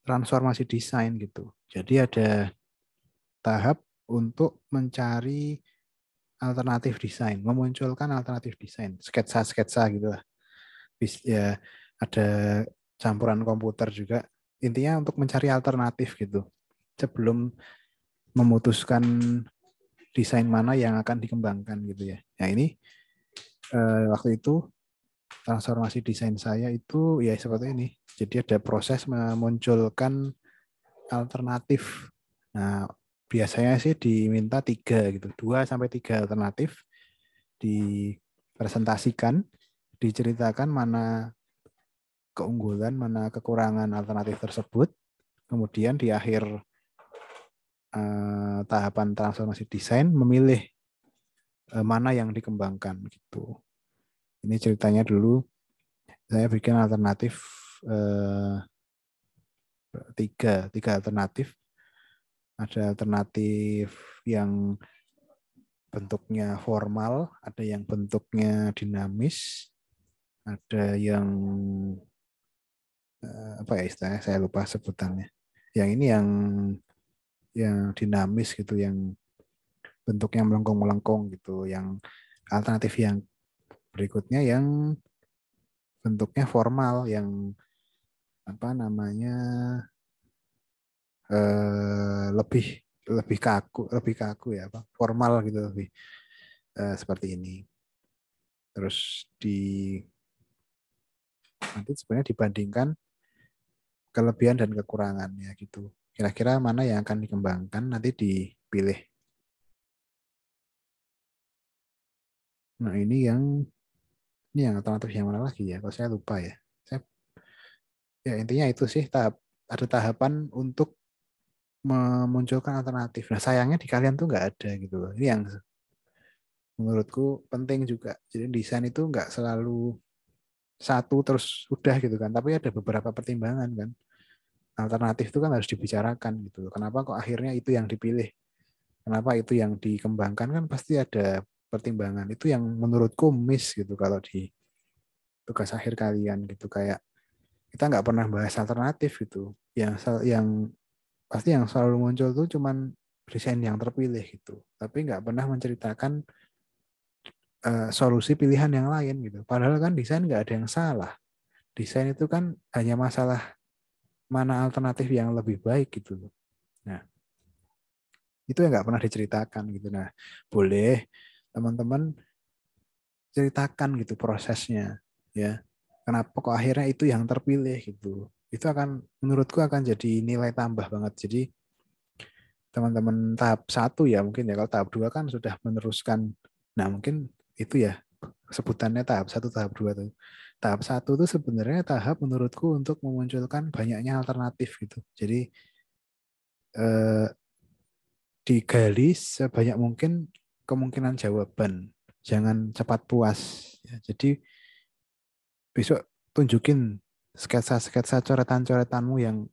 transformasi desain gitu. Jadi ada tahap untuk mencari alternatif desain, memunculkan alternatif desain, sketsa-sketsa gitu lah. Ya ada campuran komputer juga. Intinya untuk mencari alternatif gitu. Sebelum memutuskan desain mana yang akan dikembangkan gitu ya. Nah ini waktu itu transformasi desain saya itu ya seperti ini. Jadi ada proses memunculkan alternatif. Nah, biasanya sih diminta 3 gitu, 2-3 alternatif dipresentasikan, diceritakan mana keunggulan, mana kekurangan alternatif tersebut. Kemudian di akhir tahapan transformasi desain memilih mana yang dikembangkan gitu. Ini ceritanya dulu saya bikin alternatif tiga alternatif. Ada alternatif yang bentuknya formal, ada yang bentuknya dinamis, ada yang apa ya istilahnya, saya lupa sebutannya. Yang ini yang dinamis gitu, yang bentuknya melengkung-melengkung gitu. Yang alternatif yang berikutnya yang bentuknya formal, yang apa namanya lebih kaku ya, apa formal gitu, lebih seperti ini. Terus nanti sebenarnya dibandingkan kelebihan dan kekurangannya gitu. Kira-kira mana yang akan dikembangkan, nanti dipilih. Nah ini yang alternatif yang mana lagi ya? Kalau saya lupa ya. Ya intinya itu sih, ada tahapan untuk memunculkan alternatif. Nah sayangnya di kalian tuh nggak ada gitu loh. Ini yang menurutku penting juga. Jadi desain itu nggak selalu satu terus udah gitu kan. Tapi ada beberapa pertimbangan kan. Alternatif itu kan harus dibicarakan gitu. Kenapa kok akhirnya itu yang dipilih? Kenapa itu yang dikembangkan, kan pasti ada pertimbangan. Itu yang menurutku miss gitu kalau di tugas akhir kalian gitu. Kayak kita nggak pernah bahas alternatif gitu. Yang pasti yang selalu muncul tuh cuman desain yang terpilih gitu. Tapi nggak pernah menceritakan solusi pilihan yang lain gitu. Padahal kan desain nggak ada yang salah. Desain itu kan hanya masalah mana alternatif yang lebih baik gitu loh. Nah, itu yang nggak pernah diceritakan gitu. Nah, boleh teman-teman ceritakan gitu prosesnya, ya. Kenapa kok akhirnya itu yang terpilih gitu. Itu akan, menurutku akan jadi nilai tambah banget. Jadi teman-teman tahap 1 ya mungkin ya, kalau tahap 2 kan sudah meneruskan. Nah, mungkin itu ya sebutannya tahap 1, tahap 2 tuh. Tahap 1 itu sebenarnya tahap menurutku untuk memunculkan banyaknya alternatif gitu. Jadi digali sebanyak mungkin kemungkinan jawaban. Jangan cepat puas. Ya, jadi besok tunjukin sketsa-sketsa coretan-coretanmu yang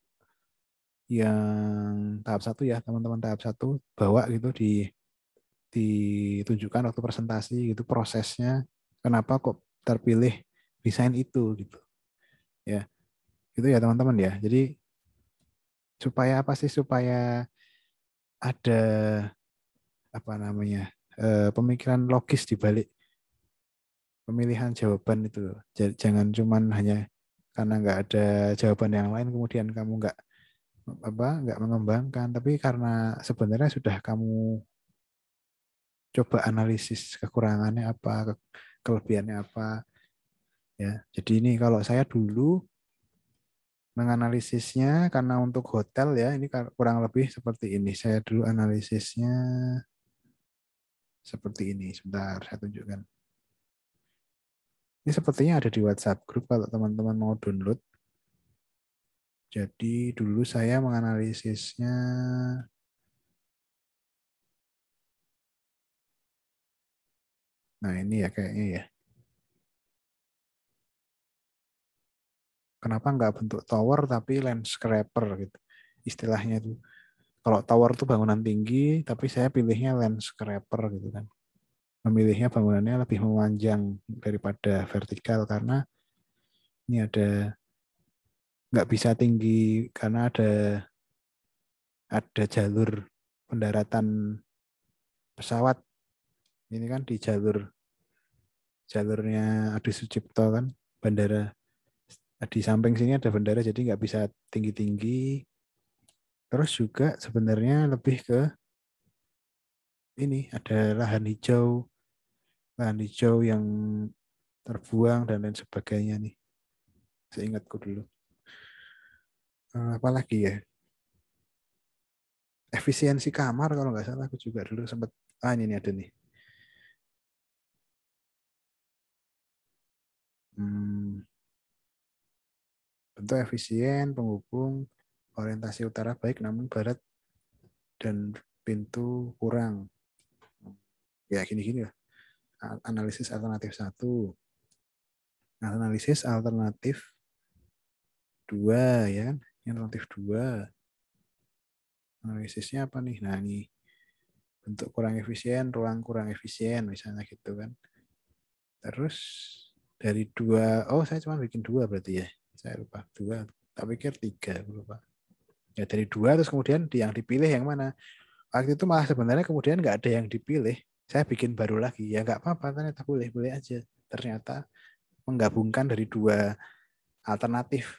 tahap 1 ya, teman-teman tahap 1 bawa gitu, ditunjukkan waktu presentasi gitu prosesnya, kenapa kok terpilih desain itu gitu. Ya. Gitu ya teman-teman ya. Jadi supaya apa sih? Supaya ada apa namanya? Pemikiran logis di balik pemilihan jawaban itu. Jangan cuman hanya karena nggak ada jawaban yang lain kemudian kamu nggak mengembangkan, tapi karena sebenarnya sudah kamu coba analisis kekurangannya apa, kelebihannya apa, ya. Jadi ini kalau saya dulu menganalisisnya, karena untuk hotel ya ini kurang lebih seperti ini. Saya dulu analisisnya seperti ini. Sebentar saya tunjukkan. Ini sepertinya ada di WhatsApp grup kalau teman-teman mau download. Jadi dulu saya menganalisisnya nah ini ya kayaknya ya. Kenapa nggak bentuk tower tapi landscraper gitu. Istilahnya itu. Kalau tower itu bangunan tinggi, tapi saya pilihnya landscraper gitu kan. Memilihnya bangunannya lebih memanjang daripada vertikal karena ini nggak bisa tinggi karena ada jalur pendaratan pesawat. Ini kan di jalurnya Adi Sucipto kan, bandara. Di samping sini ada bandara, jadi nggak bisa tinggi-tinggi. Terus juga sebenarnya lebih ke ini, ada lahan hijau yang terbuang dan lain sebagainya nih. Seingatku dulu. Apalagi ya? Efisiensi kamar kalau nggak salah aku juga dulu sempat. Ini ada nih. Bentuk efisien, penghubung, orientasi utara baik namun barat dan pintu kurang. Ya gini-gini lah. Analisis alternatif 1. Analisis alternatif 2 ya kan. Alternatif 2. Analisisnya apa nih? Nah, ini bentuk kurang efisien, ruang kurang efisien, misalnya gitu kan. Terus dari 2, saya cuma bikin 2 berarti ya. Saya lupa 2, tak pikir 3, lupa. Ya dari 2 terus kemudian yang dipilih yang mana? Waktu itu malah sebenarnya kemudian nggak ada yang dipilih. Saya bikin baru lagi. Ya nggak apa-apa, ternyata boleh-boleh aja. Ternyata menggabungkan dari 2 alternatif.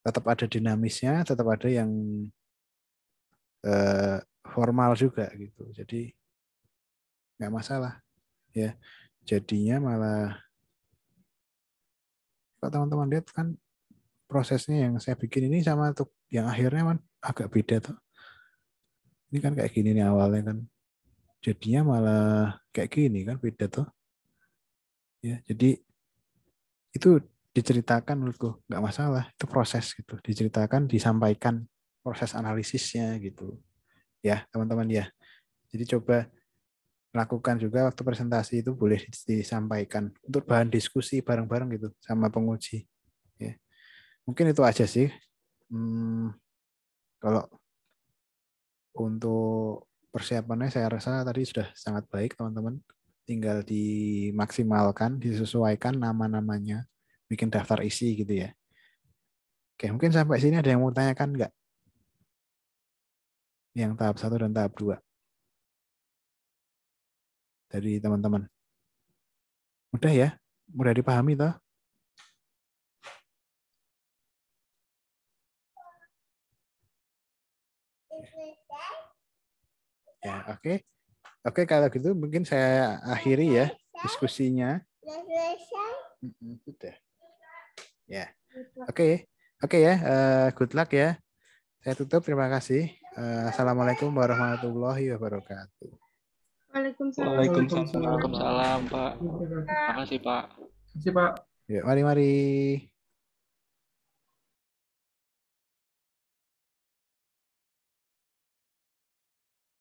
Tetap ada dinamisnya, tetap ada yang formal juga gitu. Jadi nggak masalah ya. Jadinya malah kalau teman-teman lihat kan prosesnya yang saya bikin ini sama tuh yang akhirnya kan agak beda tuh. Ini kan kayak gini nih awalnya kan. Jadinya malah kayak gini kan beda tuh. Ya, jadi itu diceritakan menurutku nggak masalah, itu proses gitu. Diceritakan, disampaikan proses analisisnya gitu. Ya, teman-teman ya. Jadi coba lakukan juga waktu presentasi itu boleh disampaikan untuk bahan diskusi bareng-bareng gitu sama penguji. Ya. Mungkin itu aja sih. Kalau untuk persiapannya saya rasa tadi sudah sangat baik teman-teman. Tinggal dimaksimalkan, disesuaikan nama-namanya, bikin daftar isi gitu ya. Oke, mungkin sampai sini ada yang mau tanyakan nggak? Yang tahap 1 dan tahap 2. Dari teman-teman. Mudah ya? Mudah dipahami toh? Ya, oke. Oke, kalau gitu mungkin saya akhiri ya diskusinya. Sudah. Ya. Oke. Oke ya, good luck ya. Saya tutup, terima kasih. Assalamualaikum warahmatullahi wabarakatuh. Waalaikumsalam. Waalaikumsalam, Pak. Makasih, Pak. Makasih, Pak. Ya, mari-mari.